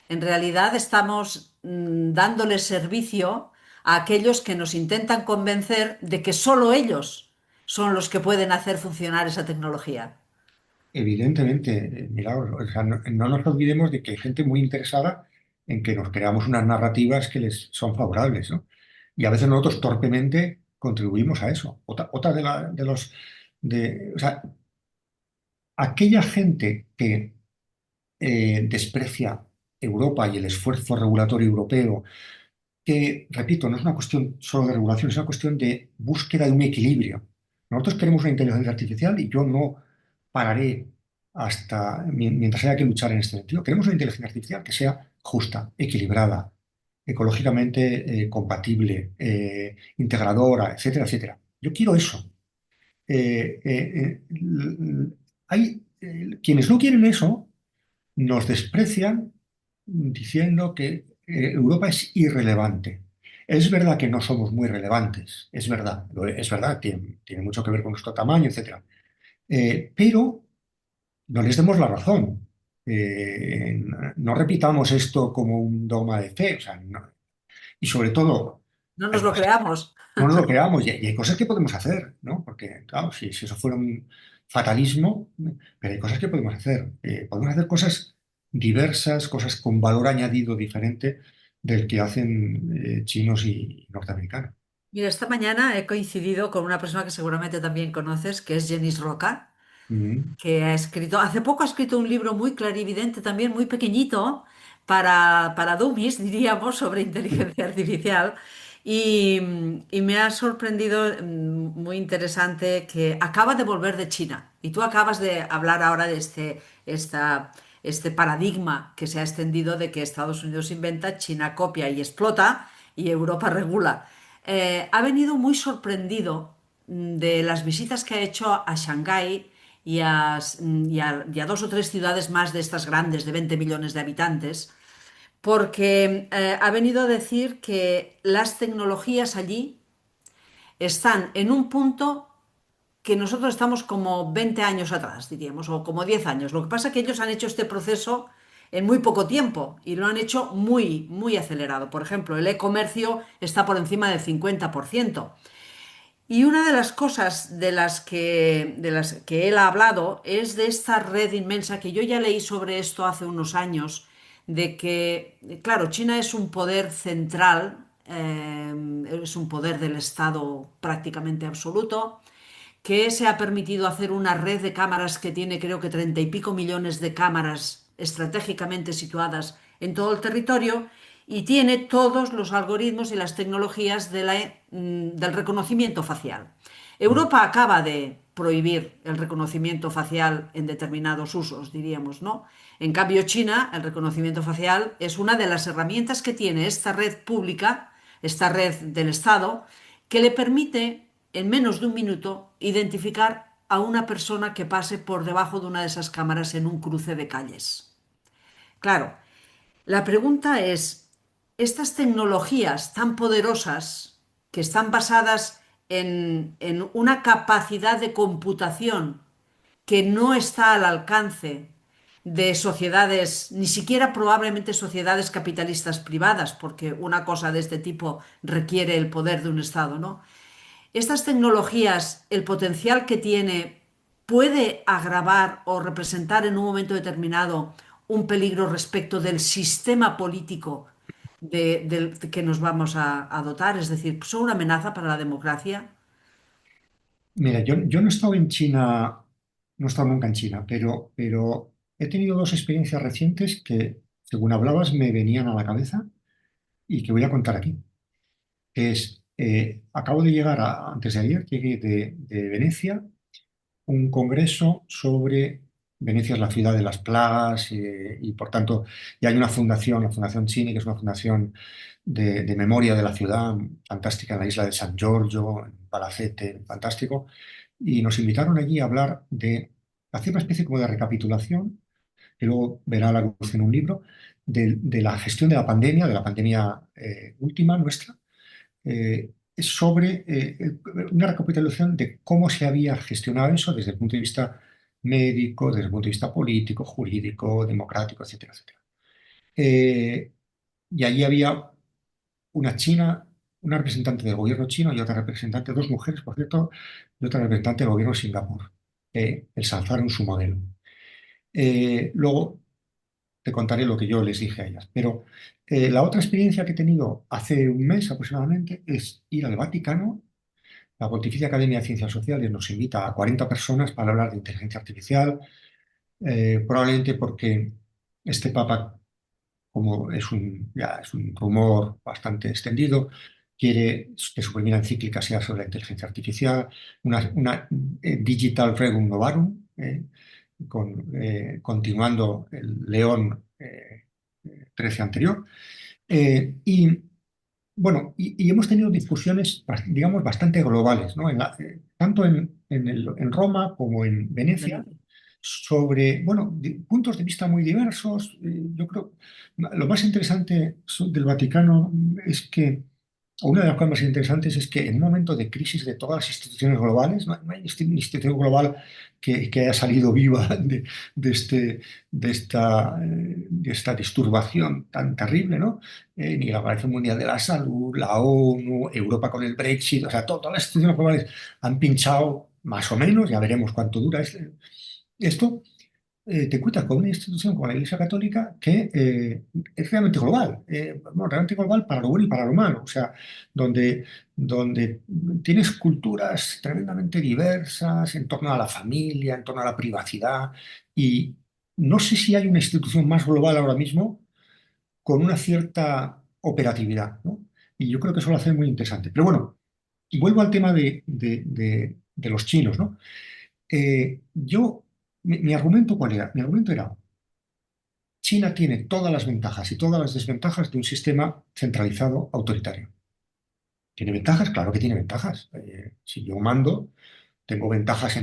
en realidad estamos dándole servicio a aquellos que nos intentan convencer de que solo ellos son los que pueden hacer funcionar esa tecnología. Evidentemente, mira, o sea, no nos olvidemos de que hay gente muy interesada en que nos creamos unas narrativas que les son favorables, ¿no? Y a veces nosotros torpemente contribuimos a eso. Otra o sea, aquella gente que desprecia Europa y el esfuerzo regulatorio europeo, que, repito, no es una cuestión solo de regulación, es una cuestión de búsqueda de un equilibrio. Nosotros queremos una inteligencia artificial y yo no pararé mientras haya que luchar en este sentido. Queremos una inteligencia artificial que sea justa, equilibrada, ecológicamente compatible, integradora, etcétera, etcétera. Yo quiero eso. Hay quienes no quieren eso nos desprecian diciendo que Europa es irrelevante. Es verdad que no somos muy relevantes, es verdad, es verdad, tiene mucho que ver con nuestro tamaño, etcétera. Pero no les demos la razón. No repitamos esto como un dogma de fe, o sea, y sobre todo, No hay nos lo cosas creamos. no nos lo creamos y hay cosas que podemos hacer, ¿no? Porque, claro, si eso fuera un fatalismo, pero hay cosas que podemos hacer. Podemos hacer cosas diversas, cosas con valor añadido diferente del que hacen chinos y norteamericanos. Mira, esta mañana he coincidido con una persona que seguramente también conoces, que es Jenis Roca, Mm. que hace poco ha escrito un libro muy clarividente, también muy pequeñito, para dummies, diríamos, sobre inteligencia artificial. Y me ha sorprendido, muy interesante, que acaba de volver de China. Y tú acabas de hablar ahora de este paradigma que se ha extendido de que Estados Unidos inventa, China copia y explota, y Europa regula. ha venido muy sorprendido de las visitas que ha hecho a Shanghái y a dos o tres ciudades más de estas grandes, de 20 millones de habitantes, porque ha venido a decir que las tecnologías allí están en un punto que nosotros estamos como 20 años atrás, diríamos, o como 10 años. Lo que pasa es que ellos han hecho este proceso en muy poco tiempo y lo han hecho muy, muy acelerado. Por ejemplo, el e-comercio está por encima del 50%. Y una de las cosas de las que él ha hablado es de esta red inmensa que yo ya leí sobre esto hace unos años, de que, claro, China es un poder central, es un poder del Estado prácticamente absoluto, que se ha permitido hacer una red de cámaras que tiene creo que 30 y pico millones de cámaras estratégicamente situadas en todo el territorio y tiene todos los algoritmos y las tecnologías del reconocimiento facial. Europa acaba de prohibir el reconocimiento facial en determinados usos, diríamos, ¿no? En cambio, China, el reconocimiento facial es una de las herramientas que tiene esta red pública, esta red del Estado, que le permite en menos de un minuto identificar a una persona que pase por debajo de una de esas cámaras en un cruce de calles. Claro, la pregunta es, estas tecnologías tan poderosas que están basadas en una capacidad de computación que no está al alcance de sociedades, ni siquiera probablemente sociedades capitalistas privadas, porque una cosa de este tipo requiere el poder de un Estado, ¿no? Estas tecnologías, el potencial que tiene, puede agravar o representar en un momento determinado un peligro respecto del sistema político del que nos vamos a dotar, es decir, son una amenaza para la democracia. Mira, yo no he estado en China, no he estado nunca en China, pero he tenido dos experiencias recientes que, según hablabas, me venían a la cabeza y que voy a contar aquí. Acabo de llegar, antes de ayer, llegué de Venecia, un congreso sobre Venecia es la ciudad de las plagas y por tanto, y hay una fundación, la Fundación Cini, que es una fundación de memoria de la ciudad, fantástica en la isla de San Giorgio, en Palacete, fantástico, y nos invitaron allí a hablar hacer una especie como de recapitulación, que luego verá la luz en un libro, de la gestión de la pandemia última nuestra, es sobre una recapitulación de cómo se había gestionado eso desde el punto de vista médico, desde el punto de vista político, jurídico, democrático, etcétera, etcétera. Eh, y allí había una china, una representante del gobierno chino y otra representante, dos mujeres, por cierto, y otra representante del gobierno de Singapur, que ensalzaron su modelo. Luego te contaré lo que yo les dije a ellas. Pero la otra experiencia que he tenido hace un mes aproximadamente es ir al Vaticano. La Pontificia Academia de Ciencias Sociales nos invita a 40 personas para hablar de inteligencia artificial, probablemente porque este Papa, como ya es un rumor bastante extendido, quiere que su primera encíclica sea sobre la inteligencia artificial, una Digital Regum Novarum, continuando el León 13 anterior. Y bueno, y hemos tenido discusiones, digamos, bastante globales, ¿no? Tanto en Roma como en Venecia, ¿Verdad? sobre, bueno, puntos de vista muy diversos. Yo creo, lo más interesante del Vaticano es que, o una de las cosas más interesantes es que en un momento de crisis de todas las instituciones globales, no hay institución global que haya salido viva de esta disturbación tan terrible, ¿no? Ni la Organización Mundial de la Salud, la ONU, Europa con el Brexit, o sea, todas las instituciones globales han pinchado más o menos, ya veremos cuánto dura esto. Te encuentras con una institución como la Iglesia Católica que es realmente global, bueno, realmente global para lo bueno y para lo malo, o sea, donde tienes culturas tremendamente diversas en torno a la familia, en torno a la privacidad, y no sé si hay una institución más global ahora mismo con una cierta operatividad, ¿no? Y yo creo que eso lo hace muy interesante. Pero bueno, y vuelvo al tema de los chinos, ¿no? Mi argumento, ¿cuál era? Mi argumento era, China tiene todas las ventajas y todas las desventajas de un sistema centralizado autoritario. ¿Tiene ventajas? Claro que tiene ventajas. Si yo mando, tengo ventajas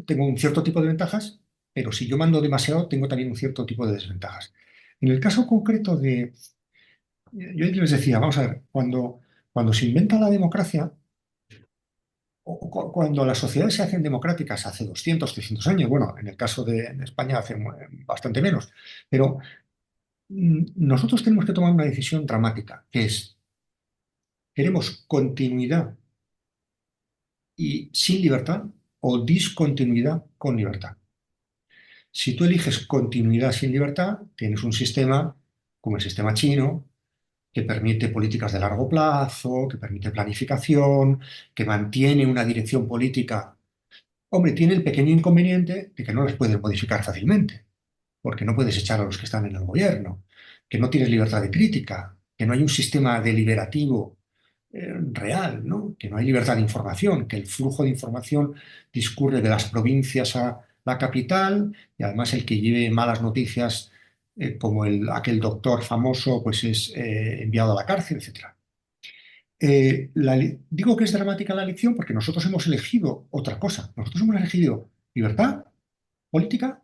tengo un cierto tipo de ventajas, pero si yo mando demasiado, tengo también un cierto tipo de desventajas. En el caso concreto yo les decía, vamos a ver, cuando se inventa la democracia, cuando las sociedades se hacen democráticas hace 200, 300 años, bueno, en el caso de España hace bastante menos, pero nosotros tenemos que tomar una decisión dramática, que es, ¿queremos continuidad y sin libertad o discontinuidad con libertad? Si tú eliges continuidad sin libertad, tienes un sistema como el sistema chino, que permite políticas de largo plazo, que permite planificación, que mantiene una dirección política. Hombre, tiene el pequeño inconveniente de que no las puedes modificar fácilmente, porque no puedes echar a los que están en el gobierno, que no tienes libertad de crítica, que no hay un sistema deliberativo real, ¿no? Que no hay libertad de información, que el flujo de información discurre de las provincias a la capital y además el que lleve malas noticias, como aquel doctor famoso, pues es enviado a la cárcel, etcétera. Digo que es dramática la elección porque nosotros hemos elegido otra cosa. Nosotros hemos elegido libertad política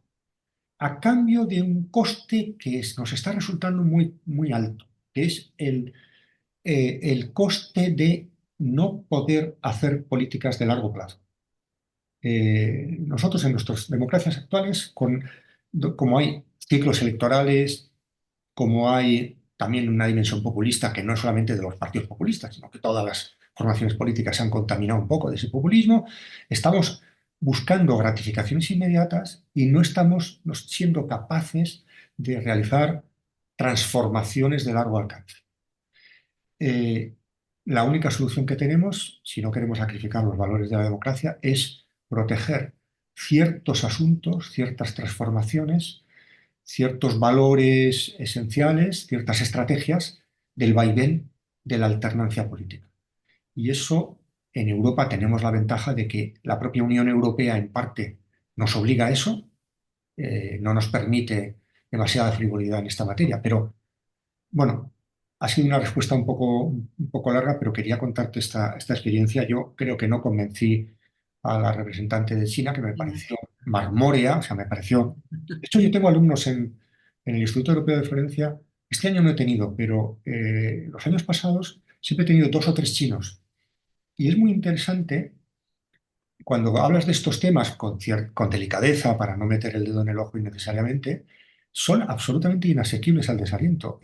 a cambio de un coste que nos está resultando muy, muy alto, que es el coste de no poder hacer políticas de largo plazo. Nosotros en nuestras democracias actuales, como hay ciclos electorales, como hay también una dimensión populista que no es solamente de los partidos populistas, sino que todas las formaciones políticas se han contaminado un poco de ese populismo, estamos buscando gratificaciones inmediatas y no estamos siendo capaces de realizar transformaciones de largo alcance. Eh, la única solución que tenemos, si no queremos sacrificar los valores de la democracia, es proteger ciertos asuntos, ciertas transformaciones, ciertos valores esenciales, ciertas estrategias del vaivén de la alternancia política. Y eso, en Europa tenemos la ventaja de que la propia Unión Europea en parte nos obliga a eso, no nos permite demasiada frivolidad en esta materia, pero bueno, ha sido una respuesta un poco larga, pero quería contarte esta experiencia. Yo creo que no convencí a la representante de China, que me pareció marmórea, o sea, me pareció... De hecho, yo tengo alumnos en el Instituto Europeo de Florencia. Este año no he tenido, pero los años pasados siempre he tenido dos o tres chinos. Y es muy interesante cuando hablas de estos temas con delicadeza, para no meter el dedo en el ojo innecesariamente, son absolutamente inasequibles al desaliento.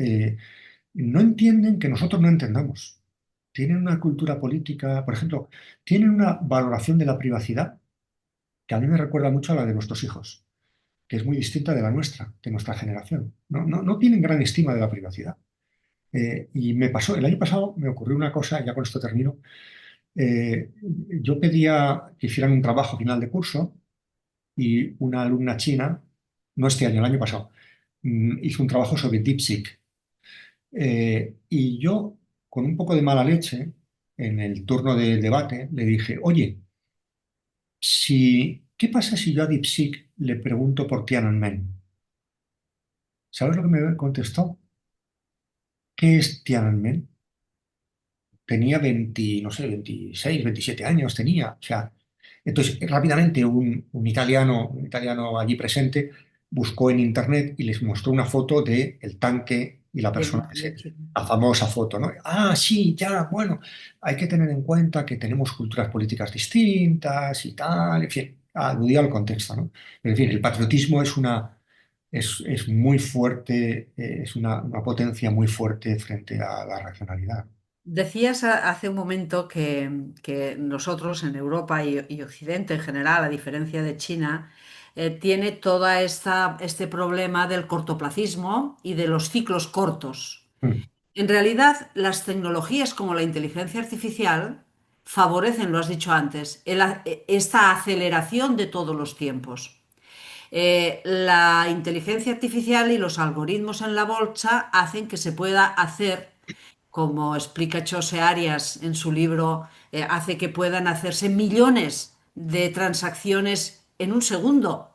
No entienden que nosotros no entendamos. Tienen una cultura política, por ejemplo, tienen una valoración de la privacidad que a mí me recuerda mucho a la de nuestros hijos, que es muy distinta de la nuestra, de nuestra generación. No tienen gran estima de la privacidad. Y me pasó, el año pasado me ocurrió una cosa, ya con esto termino. Eh, yo pedía que hicieran un trabajo final de curso y una alumna china, no este año, el año pasado, hizo un trabajo sobre DeepSeek. Y yo, con un poco de mala leche, en el turno de debate, le dije, oye, ¿qué pasa si yo a DeepSeek le pregunto por Tiananmen? ¿Sabes lo que me contestó? ¿Qué es Tiananmen? Tenía 20, no sé, 26, 27 años tenía. O sea, entonces rápidamente un italiano allí presente buscó en internet y les mostró una foto del tanque y la persona la famosa foto, ¿no? Ah, sí, ya, bueno, hay que tener en cuenta que tenemos culturas políticas distintas y tal, en fin, aludía al contexto, ¿no? Pero, en fin, el patriotismo es muy fuerte, es una potencia muy fuerte frente a la racionalidad. Decías hace un momento que nosotros en Europa y Occidente en general, a diferencia de China, tiene toda este problema del cortoplacismo y de los ciclos cortos. Mm. En realidad, las tecnologías como la inteligencia artificial favorecen, lo has dicho antes, esta aceleración de todos los tiempos. La inteligencia artificial y los algoritmos en la bolsa hacen que se pueda hacer, como explica Chose Arias en su libro, hace que puedan hacerse millones de transacciones en un segundo.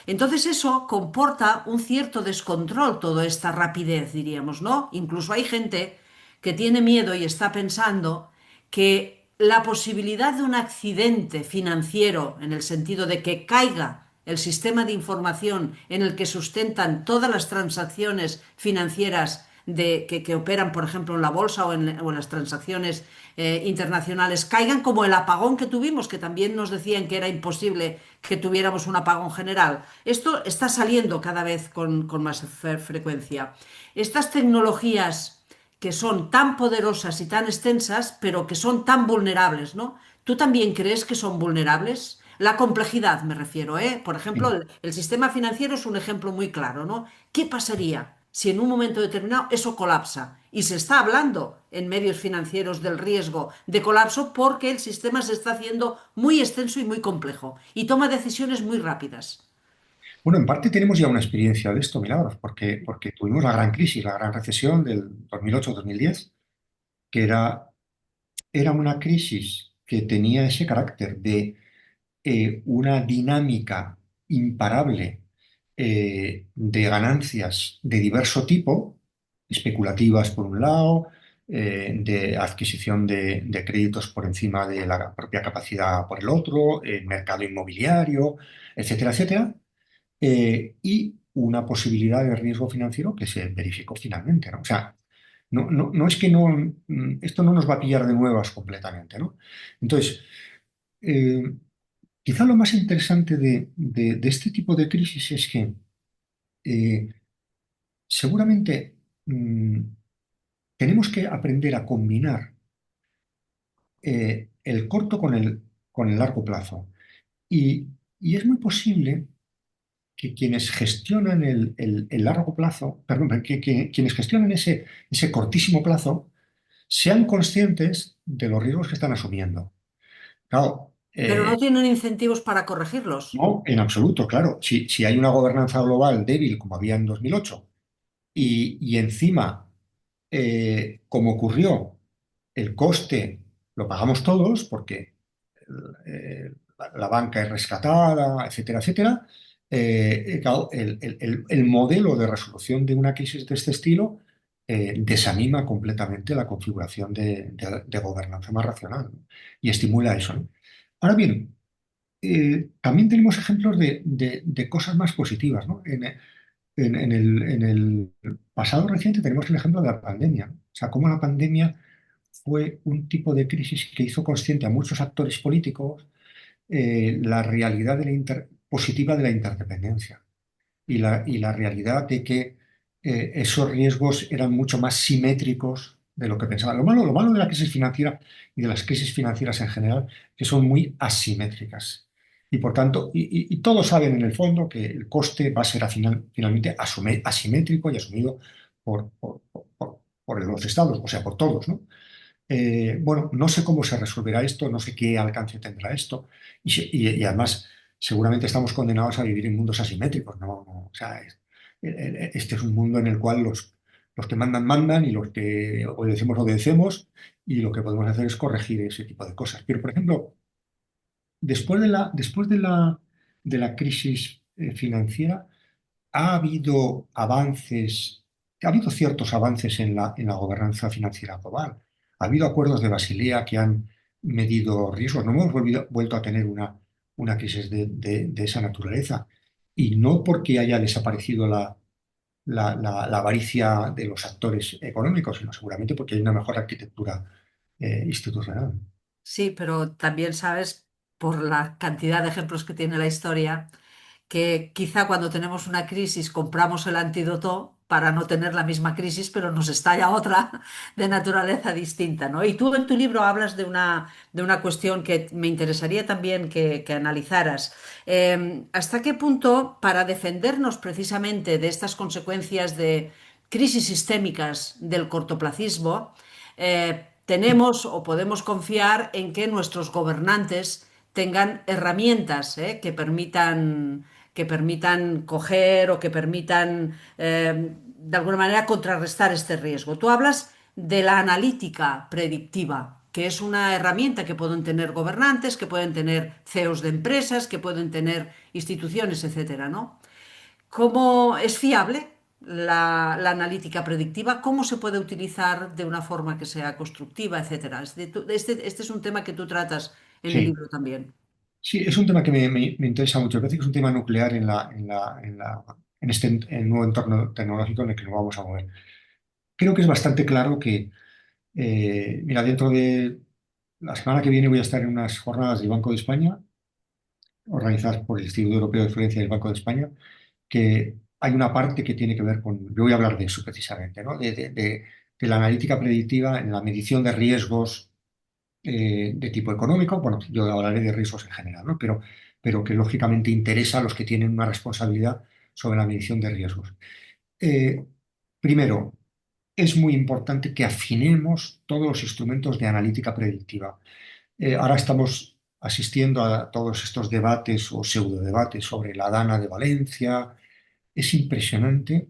Entonces eso comporta un cierto descontrol, toda esta rapidez, diríamos, ¿no? Incluso hay gente que tiene miedo y está pensando que la posibilidad de un accidente financiero, en el sentido de que caiga el sistema de información en el que sustentan todas las transacciones financieras que operan, por ejemplo, en la bolsa o en las transacciones internacionales, caigan como el apagón que tuvimos, que también nos decían que era imposible que tuviéramos un apagón general. Esto está saliendo cada vez con más frecuencia. Estas tecnologías que son tan poderosas y tan extensas, pero que son tan vulnerables, ¿no? ¿Tú también crees que son vulnerables? La complejidad me refiero, ¿eh? Por ejemplo, Sí. el sistema financiero es un ejemplo muy claro, ¿no? ¿Qué pasaría si en un momento determinado eso colapsa? Y se está hablando en medios financieros del riesgo de colapso porque el sistema se está haciendo muy extenso y muy complejo y toma decisiones muy rápidas. Bueno, en parte tenemos ya una experiencia de esto, Milagros, porque tuvimos la gran crisis, la gran recesión del 2008-2010, que era una crisis que tenía ese carácter de una dinámica imparable de ganancias de diverso tipo, especulativas por un lado, de adquisición de créditos por encima de la propia capacidad por el otro, el mercado inmobiliario, etcétera, etcétera, y una posibilidad de riesgo financiero que se verificó finalmente, ¿no? O sea, no es que no, esto no nos va a pillar de nuevas completamente, ¿no? Entonces, eh, quizá lo más interesante de este tipo de crisis es que eh, seguramente tenemos que aprender a combinar el corto con el largo plazo. Y, y es muy posible que quienes gestionan el largo plazo, perdón, que quienes gestionan ese cortísimo plazo, sean conscientes de los riesgos que están asumiendo. Claro, Pero no tienen incentivos para corregirlos. no, en absoluto, claro. Si hay una gobernanza global débil como había en 2008 y encima, como ocurrió, el coste lo pagamos todos porque la banca es rescatada, etcétera, etcétera, claro, el modelo de resolución de una crisis de este estilo desanima completamente la configuración de gobernanza más racional, ¿no? Y estimula eso, ¿no? Ahora bien, también tenemos ejemplos de cosas más positivas, ¿no? En el pasado reciente tenemos el ejemplo de la pandemia, ¿no? O sea, cómo la pandemia fue un tipo de crisis que hizo consciente a muchos actores políticos la realidad positiva de la interdependencia y la realidad de que esos riesgos eran mucho más simétricos de lo que pensaban. Lo malo de la crisis financiera y de las crisis financieras en general, que son muy asimétricas. Y por tanto, y todos saben en el fondo que el coste va a ser finalmente asimétrico y asumido por los estados, o sea, por todos, ¿no? Bueno, no sé cómo se resolverá esto, no sé qué alcance tendrá esto, y además seguramente estamos condenados a vivir en mundos asimétricos, ¿no? O sea, este es un mundo en el cual los que mandan, mandan, y los que obedecemos, obedecemos, y lo que podemos hacer es corregir ese tipo de cosas. Pero, por ejemplo, después de la crisis financiera, ha habido avances, ha habido ciertos avances en la gobernanza financiera global. Ha habido acuerdos de Basilea que han medido riesgos. No hemos vuelto a tener una crisis de esa naturaleza. Y no porque haya desaparecido la avaricia de los actores económicos, sino seguramente porque hay una mejor arquitectura institucional. Sí, pero también sabes, por la cantidad de ejemplos que tiene la historia, que quizá cuando tenemos una crisis compramos el antídoto para no tener la misma crisis, pero nos estalla otra de naturaleza distinta, ¿no? Y tú en tu libro hablas de una cuestión que me interesaría también que analizaras. ¿Hasta qué punto, para defendernos precisamente de estas consecuencias de crisis sistémicas del cortoplacismo, tenemos o podemos confiar en que nuestros gobernantes tengan herramientas que permitan coger o que permitan, de alguna manera, contrarrestar este riesgo? Tú hablas de la analítica predictiva, que es una herramienta que pueden tener gobernantes, que pueden tener CEOs de empresas, que pueden tener instituciones, etcétera, ¿no? ¿Cómo es fiable? la analítica predictiva, cómo se puede utilizar de una forma que sea constructiva, etcétera. Este es un tema que tú tratas en el Sí, libro también. sí, es un tema que me interesa mucho. Me parece que es un tema nuclear en este nuevo entorno tecnológico en el que nos vamos a mover. Creo que es bastante claro que, mira, dentro de la semana que viene voy a estar en unas jornadas del Banco de España, organizadas por el Instituto Europeo de Referencia del Banco de España, que hay una parte que tiene que ver con, yo voy a hablar de eso precisamente, ¿no? De la analítica predictiva en la medición de riesgos de tipo económico. Bueno, yo hablaré de riesgos en general, ¿no? Pero que lógicamente interesa a los que tienen una responsabilidad sobre la medición de riesgos. Eh, Primero, es muy importante que afinemos todos los instrumentos de analítica predictiva. Ahora estamos asistiendo a todos estos debates o pseudodebates sobre la Dana de Valencia. Es impresionante.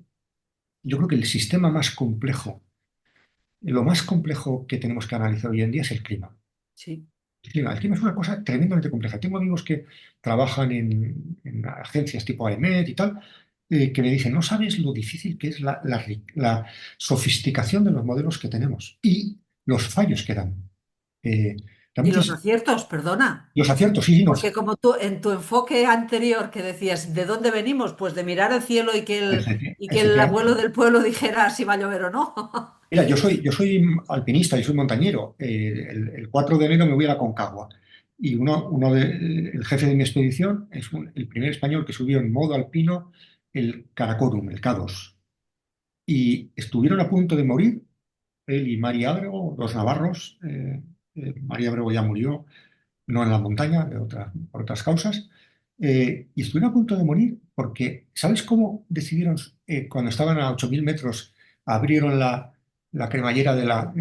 Yo creo que el sistema más complejo, lo más complejo que tenemos que analizar hoy en día es el clima. Sí. El clima es una cosa tremendamente compleja. Tengo amigos que trabajan en agencias tipo AEMET y tal, que me dicen, no sabes lo difícil que es la sofisticación de los modelos que tenemos y los fallos que dan. Eh, Y Realmente los aciertos, perdona. los aciertos, sí, sí, Porque como tú, en tu enfoque anterior que decías, ¿de dónde venimos? Pues de mirar al cielo y que el abuelo efectivamente. del pueblo dijera si va a llover o no. Mira, yo soy alpinista y soy montañero. El 4 de enero me voy a la Concagua y el jefe de mi expedición es el primer español que subió en modo alpino el Karakorum, el K2. Y estuvieron a punto de morir, él y Mari Ábrego, los navarros. Mari Ábrego ya murió, no en la montaña, por otras causas. Y estuvieron a punto de morir porque, ¿sabes cómo decidieron, cuando estaban a 8.000 metros, abrieron la cremallera y De la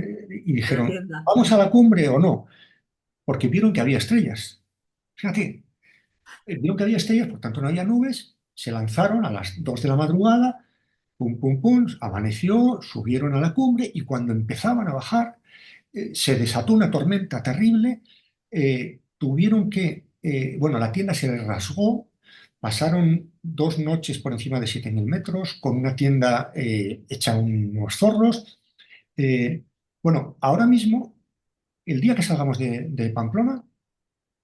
dijeron, tienda. ¿vamos a la cumbre o no? Porque vieron que había estrellas. Fíjate, vieron que había estrellas, por tanto no había nubes, se lanzaron a las 2 de la madrugada, pum, pum, pum, amaneció, subieron a la cumbre y cuando empezaban a bajar, se desató una tormenta terrible. Tuvieron que, bueno, la tienda se les rasgó, pasaron 2 noches por encima de 7.000 metros con una tienda hecha unos zorros. Eh, bueno, ahora mismo, el día que salgamos de Pamplona,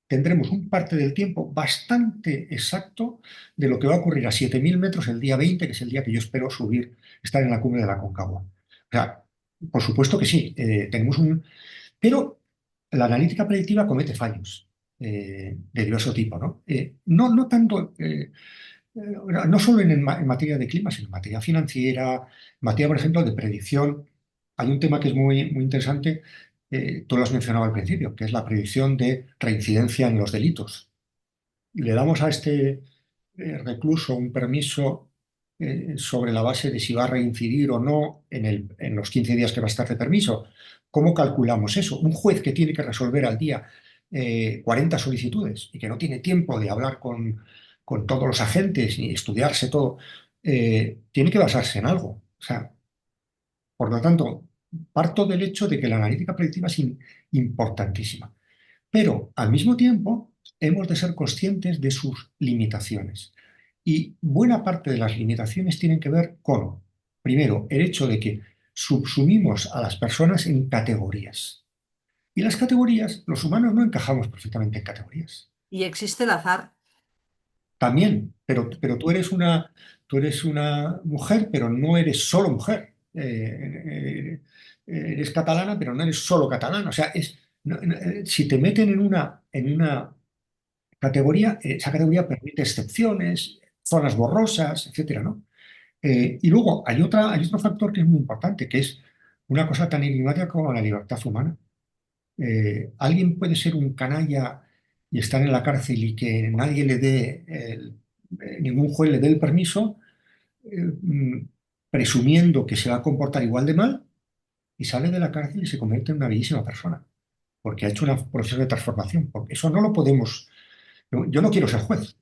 tendremos un parte del tiempo bastante exacto de lo que va a ocurrir a 7.000 metros el día 20, que es el día que yo espero subir, estar en la cumbre de la Concagua. O sea, por supuesto que sí, tenemos un... Pero la analítica predictiva comete fallos de diverso tipo, ¿no? No tanto, no solo en materia de clima, sino en materia financiera, en materia, por ejemplo, de predicción. Hay un tema que es muy, muy interesante, tú lo has mencionado al principio, que es la predicción de reincidencia en los delitos. Le damos a este recluso un permiso sobre la base de si va a reincidir o no en los 15 días que va a estar de permiso. ¿Cómo calculamos eso? Un juez que tiene que resolver al día 40 solicitudes y que no tiene tiempo de hablar con todos los agentes ni estudiarse todo, tiene que basarse en algo. O sea, por lo tanto, parto del hecho de que la analítica predictiva es importantísima. Pero al mismo tiempo hemos de ser conscientes de sus limitaciones. Y buena parte de las limitaciones tienen que ver con, primero, el hecho de que subsumimos a las personas en categorías. Y las categorías, los humanos no encajamos perfectamente en categorías. Y existe el azar. También, pero tú eres una mujer, pero no eres solo mujer. Eres catalana, pero no eres solo catalana. O sea, si te meten en una categoría, esa categoría permite excepciones, zonas borrosas, etcétera, ¿no? Y luego hay otro factor que es muy importante, que es una cosa tan enigmática como la libertad humana. Alguien puede ser un canalla y estar en la cárcel y que nadie le dé, ningún juez le dé el permiso, presumiendo que se va a comportar igual de mal, y sale de la cárcel y se convierte en una bellísima persona, porque ha hecho un proceso de transformación. Porque eso no lo podemos. Yo no quiero ser juez,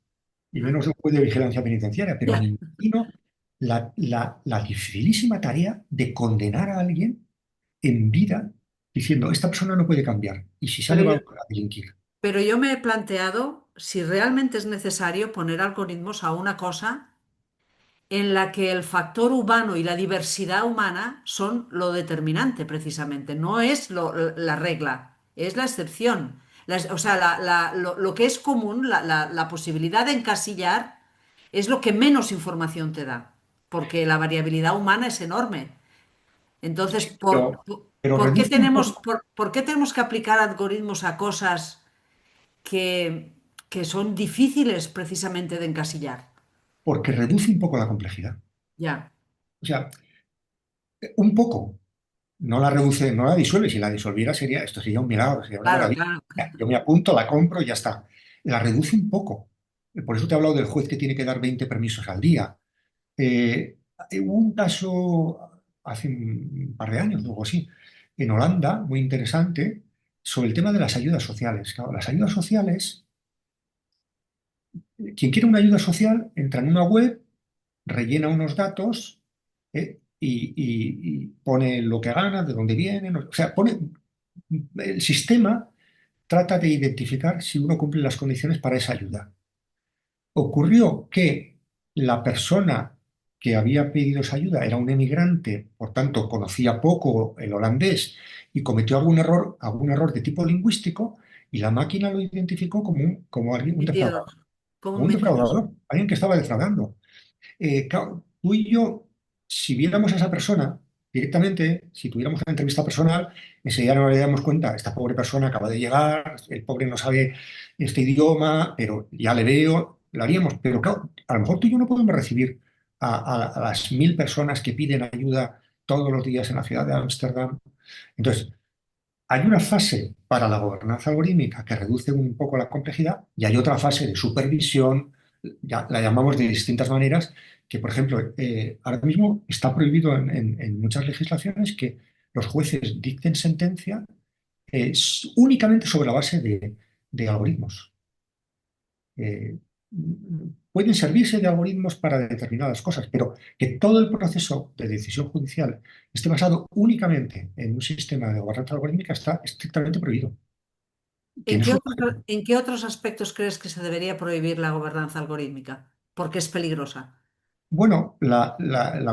y menos un juez de vigilancia penitenciaria, pero me Ya. imagino la dificilísima tarea de condenar a alguien en vida diciendo, esta persona no puede cambiar, y si Pero sale va yo, a delinquir. pero yo me he planteado si realmente es necesario poner algoritmos a una cosa en la que el factor humano y la diversidad humana son lo determinante precisamente, no es la regla, es la excepción. O sea, lo que es común, la posibilidad de encasillar, es lo que menos información te da, porque la variabilidad humana es enorme. Entonces, Pero reduce un poco, por qué tenemos que aplicar algoritmos a cosas que son difíciles precisamente de encasillar? porque reduce un poco la complejidad. Ya, O sea, un poco. No la reduce, no la disuelve. Si la disolviera esto sería un milagro, sería una claro, maravilla. claro. Yo me apunto, la compro y ya está. La reduce un poco. Por eso te he hablado del juez que tiene que dar 20 permisos al día. Eh, Hubo un caso hace un par de años, algo así, en Holanda, muy interesante, sobre el tema de las ayudas sociales. Claro, las ayudas sociales, quien quiere una ayuda social entra en una web, rellena unos datos y pone lo que gana, de dónde viene, o sea, el sistema trata de identificar si uno cumple las condiciones para esa ayuda. Ocurrió que la persona que había pedido esa ayuda era un emigrante, por tanto conocía poco el holandés y cometió algún error de tipo lingüístico y la máquina lo identificó como alguien, Mentidor, como un un mentiroso. defraudador, alguien que estaba defraudando. Claro, tú y yo, si viéramos a esa persona directamente, si tuviéramos una entrevista personal, enseguida nos daríamos cuenta, esta pobre persona acaba de llegar, el pobre no sabe este idioma, pero ya le veo, lo haríamos. Pero claro, a lo mejor tú y yo no podemos recibir a las 1000 personas que piden ayuda todos los días en la ciudad de Ámsterdam. Entonces, hay una fase para la gobernanza algorítmica que reduce un poco la complejidad y hay otra fase de supervisión, ya la llamamos de distintas maneras, que por ejemplo, ahora mismo está prohibido en muchas legislaciones que los jueces dicten sentencia únicamente sobre la base de algoritmos. Eh, Pueden servirse de algoritmos para determinadas cosas, pero que todo el proceso de decisión judicial esté basado únicamente en un sistema de gobernanza algorítmica está estrictamente prohibido. Tiene su... En qué otros aspectos crees que se debería prohibir la gobernanza algorítmica? Porque es peligrosa. Bueno, la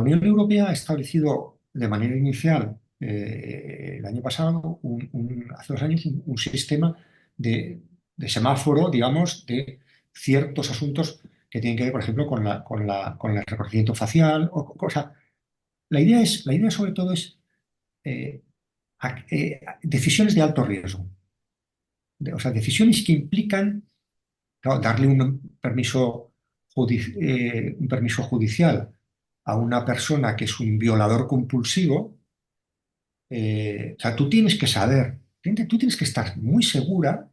Unión Europea ha establecido de manera inicial el año pasado, hace 2 años, un sistema de, de semáforo, digamos, de ciertos asuntos que tienen que ver, por ejemplo, con el reconocimiento facial o cosa. La idea sobre todo es decisiones de alto riesgo. O sea, decisiones que implican, claro, darle un permiso judicial a una persona que es un violador compulsivo. O sea, tú tienes que saber, tú tienes que estar muy segura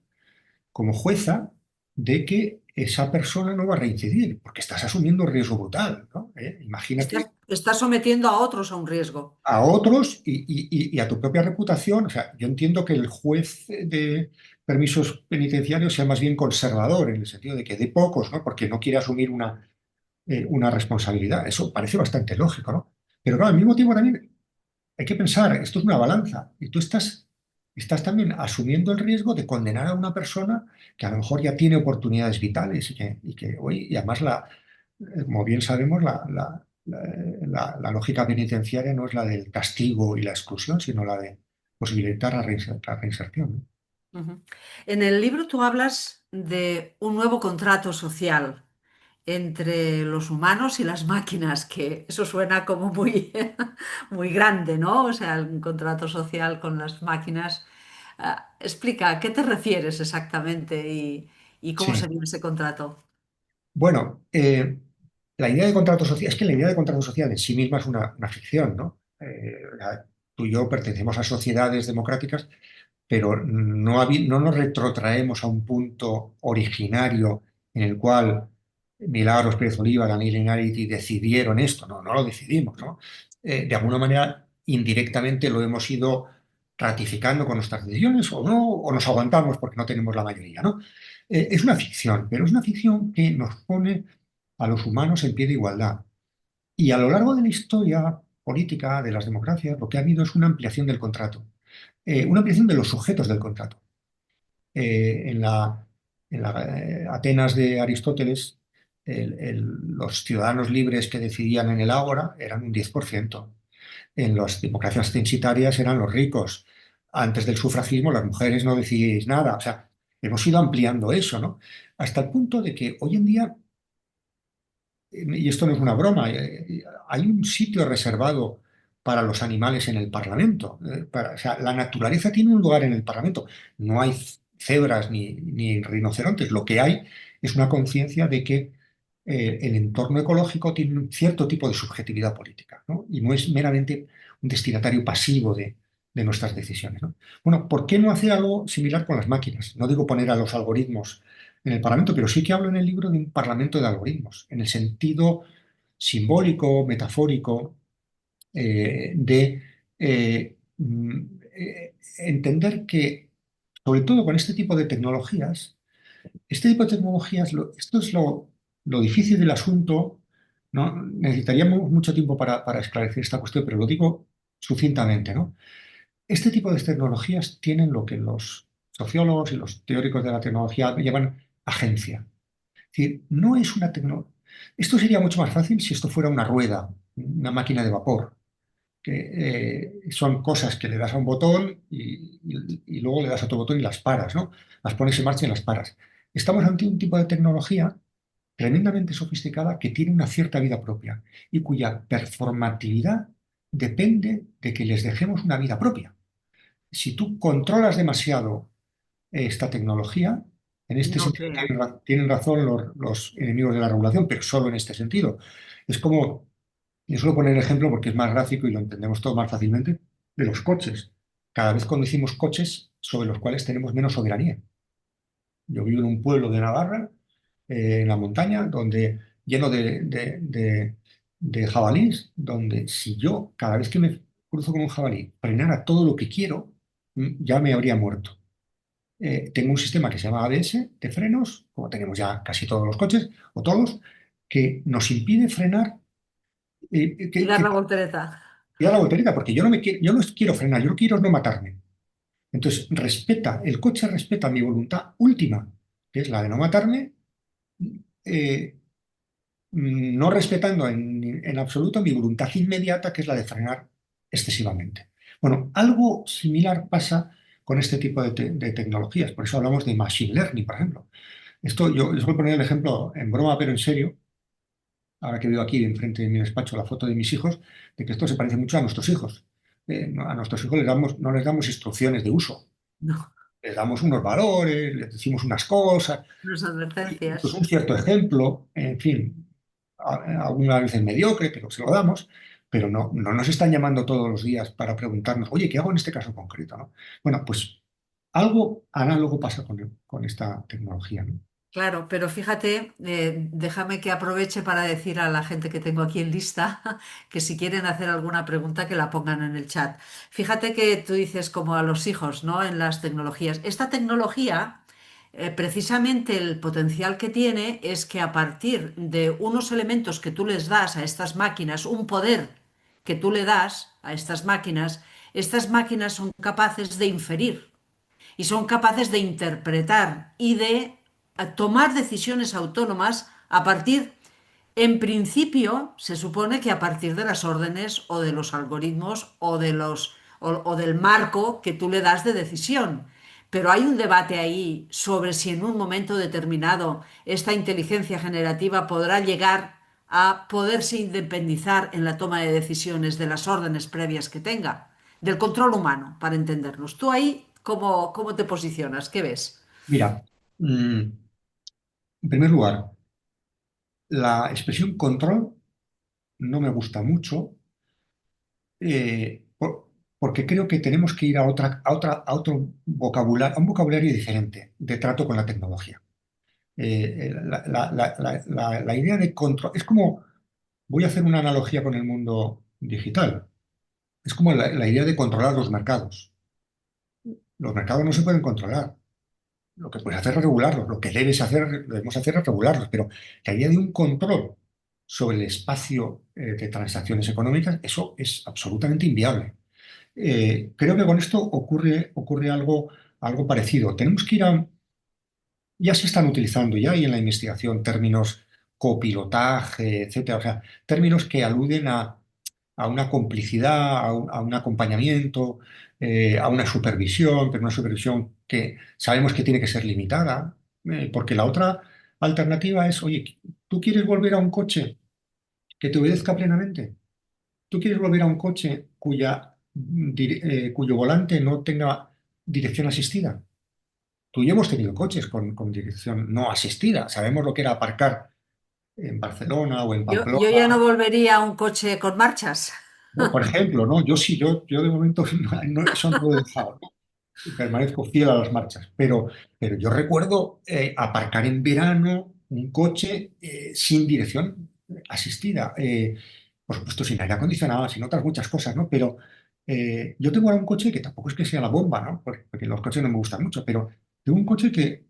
como jueza de que esa persona no va a reincidir, porque estás asumiendo un riesgo brutal, ¿no? Imagínate Estás sometiendo a otros a un riesgo. a otros y a tu propia reputación. O sea, yo entiendo que el juez de permisos penitenciarios sea más bien conservador, en el sentido de que dé pocos, ¿no? Porque no quiere asumir una responsabilidad. Eso parece bastante lógico, ¿no? Pero claro, al mismo tiempo también hay que pensar, esto es una balanza, y tú estás también asumiendo el riesgo de condenar a una persona que a lo mejor ya tiene oportunidades vitales y además, como bien sabemos, la lógica penitenciaria no es la del castigo y la exclusión, sino la de posibilitar la reinserción, ¿no? Ujú. En el libro tú hablas de un nuevo contrato social entre los humanos y las máquinas, que eso suena como muy, muy grande, ¿no? O sea, un contrato social con las máquinas. Explica, ¿a qué te refieres exactamente y cómo Sí. sería ese contrato? Bueno, la idea de contrato social, es que la idea de contrato social en sí misma es una ficción, ¿no? Tú y yo pertenecemos a sociedades democráticas, pero no nos retrotraemos a un punto originario en el cual Milagros Pérez Oliva, Daniel Inariti decidieron esto, no lo decidimos, ¿no? De alguna manera, indirectamente lo hemos ido ratificando con nuestras decisiones o no, o nos aguantamos porque no tenemos la mayoría, ¿no? Es una ficción, pero es una ficción que nos pone a los humanos en pie de igualdad. Y a lo largo de la historia política de las democracias, lo que ha habido es una ampliación del contrato, una ampliación de los sujetos del contrato. En la Atenas de Aristóteles, los ciudadanos libres que decidían en el Ágora eran un 10%. En las democracias censitarias eran los ricos. Antes del sufragismo, las mujeres no decidíais nada. O sea, hemos ido ampliando eso, ¿no? Hasta el punto de que hoy en día, y esto no es una broma, hay un sitio reservado para los animales en el Parlamento. O sea, la naturaleza tiene un lugar en el Parlamento. No hay cebras ni rinocerontes. Lo que hay es una conciencia de que el entorno ecológico tiene un cierto tipo de subjetividad política, ¿no? Y no es meramente un destinatario pasivo de nuestras decisiones, ¿no? Bueno, ¿por qué no hacer algo similar con las máquinas? No digo poner a los algoritmos en el Parlamento, pero sí que hablo en el libro de un Parlamento de algoritmos, en el sentido simbólico, metafórico, de entender que, sobre todo con este tipo de tecnologías, esto es lo difícil del asunto, ¿no? Necesitaríamos mucho tiempo para esclarecer esta cuestión, pero lo digo sucintamente, ¿no? Este tipo de tecnologías tienen lo que los sociólogos y los teóricos de la tecnología llaman agencia. Es decir, no es una tecnología. Esto sería mucho más fácil si esto fuera una rueda, una máquina de vapor, que son cosas que le das a un botón y luego le das a otro botón y las paras, ¿no? Las pones en marcha y las paras. Estamos ante un tipo de tecnología tremendamente sofisticada que tiene una cierta vida propia y cuya performatividad depende de que les dejemos una vida propia. Si tú controlas demasiado esta tecnología, en este No sentido crea. tienen razón los enemigos de la regulación, pero solo en este sentido. Es como, yo suelo poner el ejemplo porque es más gráfico y lo entendemos todo más fácilmente, de los coches. Cada vez conducimos coches sobre los cuales tenemos menos soberanía. Yo vivo en un pueblo de Navarra, en la montaña, donde lleno de jabalíes, donde si yo cada vez que me cruzo con un jabalí frenara todo lo que quiero, ya me habría muerto. Tengo un sistema que se llama ABS de frenos, como tenemos ya casi todos los coches, o todos, que nos impide frenar, Y dar la voltereta. y da la voltereta, porque yo no quiero frenar, yo lo que quiero es no matarme. Entonces, el coche respeta mi voluntad última, que es la de no matarme, eh, no respetando en absoluto mi voluntad inmediata, que es la de frenar excesivamente. Bueno, algo similar pasa con este tipo de tecnologías. Por eso hablamos de machine learning, por ejemplo. Esto yo les voy a poner el ejemplo en broma, pero en serio, ahora que veo aquí enfrente de mi despacho la foto de mis hijos, de que esto se parece mucho a nuestros hijos. A nuestros hijos no les damos instrucciones de uso, No, les damos unos valores, les decimos unas cosas, unas incluso advertencias. un cierto ejemplo, en fin, algunas veces mediocre, pero se lo damos, pero no nos están llamando todos los días para preguntarnos, oye, ¿qué hago en este caso concreto? ¿No? Bueno, pues algo análogo pasa con esta tecnología, ¿no? Claro, pero fíjate, déjame que aproveche para decir a la gente que tengo aquí en lista que si quieren hacer alguna pregunta que la pongan en el chat. Fíjate que tú dices como a los hijos, ¿no? En las tecnologías. Esta tecnología, precisamente el potencial que tiene es que a partir de unos elementos que tú les das a estas máquinas, un poder que tú le das a estas máquinas son capaces de inferir y son capaces de interpretar y de tomar decisiones autónomas a partir, en principio, se supone que a partir de las órdenes o de los algoritmos o del marco que tú le das de decisión. Pero hay un debate ahí sobre si en un momento determinado esta inteligencia generativa podrá llegar a poderse independizar en la toma de decisiones de las órdenes previas que tenga, del control humano, para entendernos. ¿Tú ahí cómo te posicionas? ¿Qué ves? Mira, en primer lugar, la expresión control no me gusta mucho porque creo que tenemos que ir a otro vocabulario, a un vocabulario diferente de trato con la tecnología. La idea de control es como, voy a hacer una analogía con el mundo digital, es como la idea de controlar los mercados. Los mercados no se pueden controlar. Lo que puedes hacer es regularlos, lo que debemos hacer es regularlos, pero la idea de un control sobre el espacio de transacciones económicas, eso es absolutamente inviable. Creo que con esto ocurre algo parecido. Tenemos que ir a... Ya se están utilizando ya y en la investigación términos copilotaje, etcétera. O sea, términos que aluden a una complicidad, a un acompañamiento, a una supervisión, pero una supervisión que sabemos que tiene que ser limitada, porque la otra alternativa es, oye, ¿tú quieres volver a un coche que te obedezca plenamente? ¿Tú quieres volver a un coche cuyo volante no tenga dirección asistida? Tú y yo hemos tenido coches con dirección no asistida. Sabemos lo que era aparcar en Barcelona o en Yo ya no Pamplona, volvería a un coche con marchas. ¿no? Por ejemplo, ¿no? Yo sí, yo de momento eso no lo he dejado, ¿no? Permanezco fiel a las marchas. Pero yo recuerdo aparcar en verano un coche sin dirección asistida. Por supuesto, sin aire acondicionado, sin otras muchas cosas, ¿no? Pero yo tengo ahora un coche que tampoco es que sea la bomba, ¿no? Porque los coches no me gustan mucho, pero tengo un coche que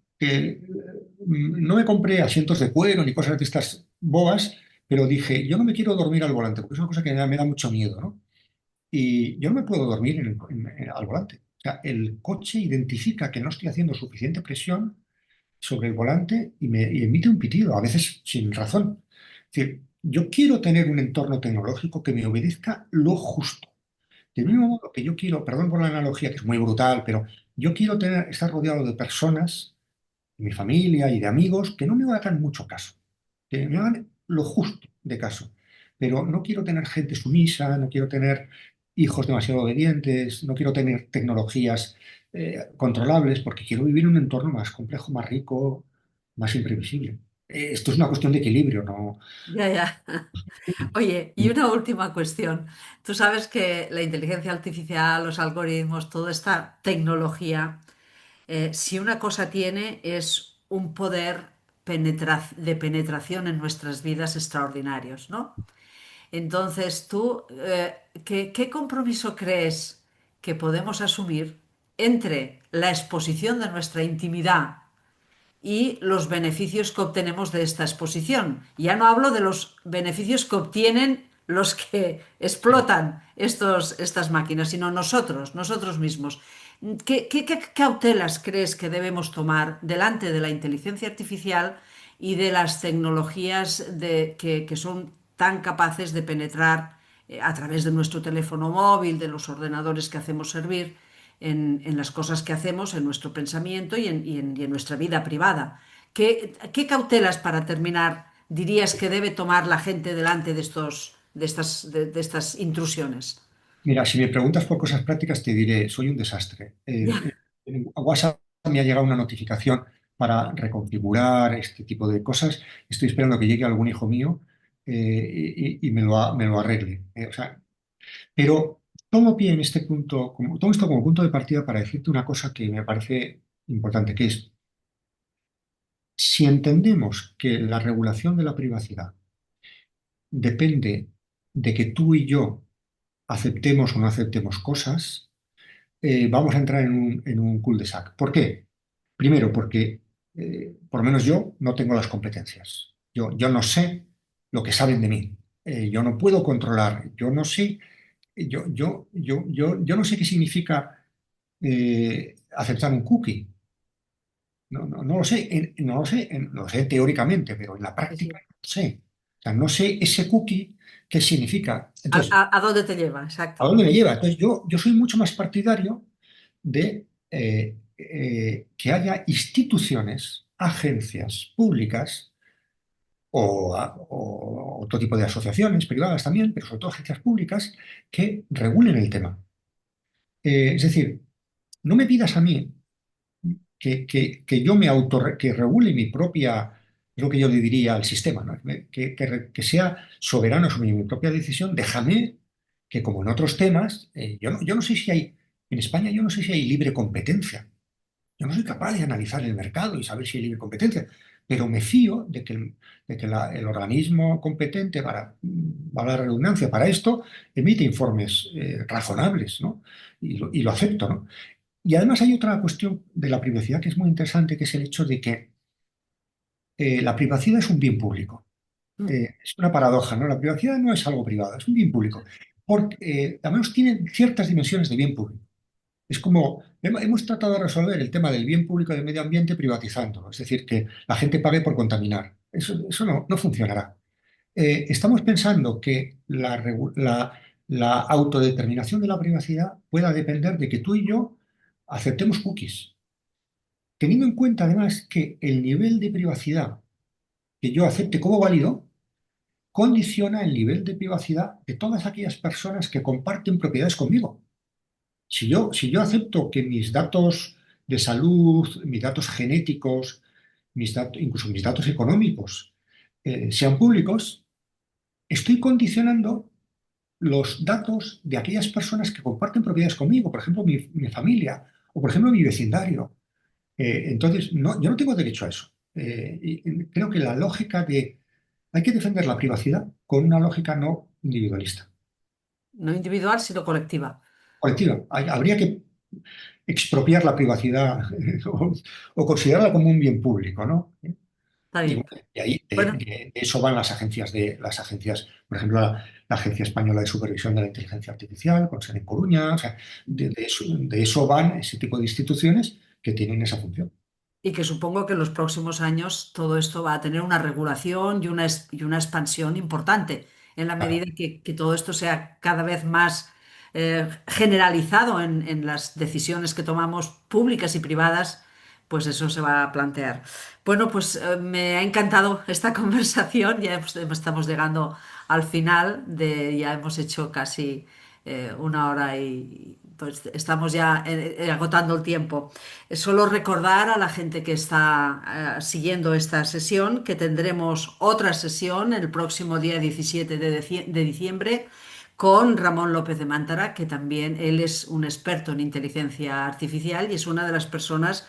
no me compré asientos de cuero ni cosas de estas bobas, pero dije, yo no me quiero dormir al volante, porque es una cosa que me da mucho miedo, ¿no? Y yo no me puedo dormir al volante. O sea, el coche identifica que no estoy haciendo suficiente presión sobre el volante y emite un pitido, a veces sin razón. Es decir, yo quiero tener un entorno tecnológico que me obedezca lo justo. Del mismo modo que yo quiero, perdón por la analogía, que es muy brutal, pero yo quiero estar rodeado de personas, de mi familia y de amigos que no me hagan mucho caso, que me hagan lo justo de caso. Pero no quiero tener gente sumisa, no quiero tener hijos demasiado obedientes, no quiero tener tecnologías controlables, porque quiero vivir en un entorno más complejo, más rico, más imprevisible. Esto es una cuestión de equilibrio, ¿no? Ya, ya. Oye, y una última cuestión. Tú sabes que la inteligencia artificial, los algoritmos, toda esta tecnología, si una cosa tiene es un poder de penetración en nuestras vidas extraordinarios, ¿no? Entonces, tú, ¿qué compromiso crees que podemos asumir entre la exposición de nuestra intimidad y los beneficios que obtenemos de esta exposición? Ya no hablo de los beneficios que obtienen los que explotan estas máquinas, sino nosotros mismos. ¿Qué cautelas crees que debemos tomar delante de la inteligencia artificial y de las tecnologías que son tan capaces de penetrar a través de nuestro teléfono móvil, de los ordenadores que hacemos servir, en las cosas que hacemos, en nuestro pensamiento y en nuestra vida privada? ¿Qué cautelas, para terminar, dirías que debe tomar la gente delante de estas intrusiones? Mira, si me preguntas por cosas prácticas, te diré, soy un desastre. Ya, En WhatsApp me ha llegado una notificación para reconfigurar este tipo de cosas. Estoy esperando que llegue algún hijo mío y me lo arregle. O sea, pero tomo pie en este punto, tomo esto como punto de partida para decirte una cosa que me parece importante, que es, si entendemos que la regulación de la privacidad depende de que tú y yo aceptemos o no aceptemos cosas, vamos a entrar en un cul-de-sac. ¿Por qué? Primero, porque por lo menos yo no tengo las competencias. Yo no sé lo que saben de mí. Yo no puedo controlar. Yo no sé, yo no sé qué significa aceptar un cookie. No lo sé, no lo sé, lo sé teóricamente, pero en la sí, práctica sí. no sé. O sea, no sé ese cookie qué significa. ¿A, Entonces, a dónde te lleva? Exacto. ¿a dónde me lleva? Entonces, yo soy mucho más partidario de que haya instituciones, agencias públicas o otro tipo de asociaciones privadas también, pero sobre todo agencias públicas que regulen el tema. Es decir, no me pidas a mí que yo me que regule mi propia, es lo que yo le diría al sistema, ¿no? Que sea soberano sobre mi propia decisión. Déjame que, como en otros temas, yo no sé si hay, en España yo no sé si hay libre competencia. Yo no soy capaz de analizar el mercado y saber si hay libre competencia, pero me fío de que el organismo competente para la redundancia, para esto, emite informes razonables, ¿no? Y lo acepto, ¿no? Y además hay otra cuestión de la privacidad que es muy interesante, que es el hecho de que la privacidad es un bien público. Mm. Es una paradoja, ¿no? La privacidad no es algo privado, es un bien público. Porque además tiene ciertas dimensiones de bien público. Es como, hemos tratado de resolver el tema del bien público del medio ambiente privatizándolo, es decir, que la gente pague por contaminar. eso no funcionará. Estamos pensando que la autodeterminación de la privacidad pueda depender de que tú y yo aceptemos cookies, teniendo en cuenta además que el nivel de privacidad que yo acepte como válido condiciona el nivel de privacidad de todas aquellas personas que comparten propiedades conmigo. Si yo acepto que mis datos de salud, mis datos genéticos, incluso mis datos económicos, sean públicos, estoy condicionando los datos de aquellas personas que comparten propiedades conmigo, por ejemplo, mi familia o, por ejemplo, mi vecindario. Entonces, no, yo no tengo derecho a eso. Y creo que la lógica de hay que defender la privacidad con una lógica no individualista, No individual, sino colectiva. colectiva. Habría que expropiar la privacidad o considerarla como un bien público, ¿no? Está Y bien. bueno, de ahí, Bueno, de eso van las agencias, por ejemplo, la Agencia Española de Supervisión de la Inteligencia Artificial, con sede en Coruña, o sea, de eso van ese tipo de instituciones que tienen esa función. y que supongo que en los próximos años todo esto va a tener una regulación y una expansión importante en la Claro, medida que todo esto sea cada vez más generalizado en las decisiones que tomamos públicas y privadas, pues eso se va a plantear. Bueno, pues me ha encantado esta conversación, estamos llegando al final ya hemos hecho casi una hora y pues estamos ya agotando el tiempo. Solo recordar a la gente que está siguiendo esta sesión que tendremos otra sesión el próximo día 17 de diciembre con Ramón López de Mántara, que también él es un experto en inteligencia artificial y es una de las personas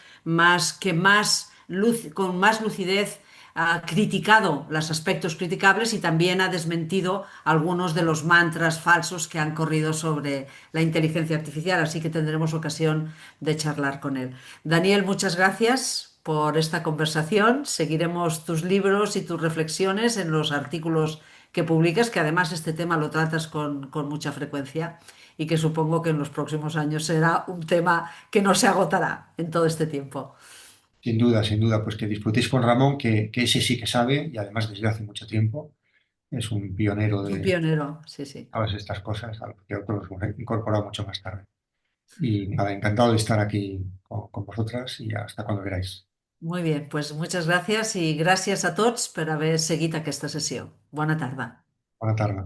con más lucidez ha criticado los aspectos criticables y también ha desmentido algunos de los mantras falsos que han corrido sobre la inteligencia artificial, así que tendremos ocasión de charlar con él. Daniel, muchas gracias por esta conversación. Seguiremos tus libros y tus reflexiones en los artículos que publicas, que además este tema lo tratas con mucha frecuencia y que supongo que en los próximos años será un tema que no se agotará en todo este tiempo. sin duda, pues que disfrutéis con Ramón, que ese sí que sabe y además desde hace mucho tiempo es un pionero Un de pionero, sí, sí. todas estas cosas, a lo que otros hemos incorporado mucho más tarde. Y nada, encantado de estar aquí con vosotras y hasta cuando queráis. Muy bien, pues muchas gracias y gracias a tots per haver seguit aquesta sessió. Bona tarda. Buena tarde.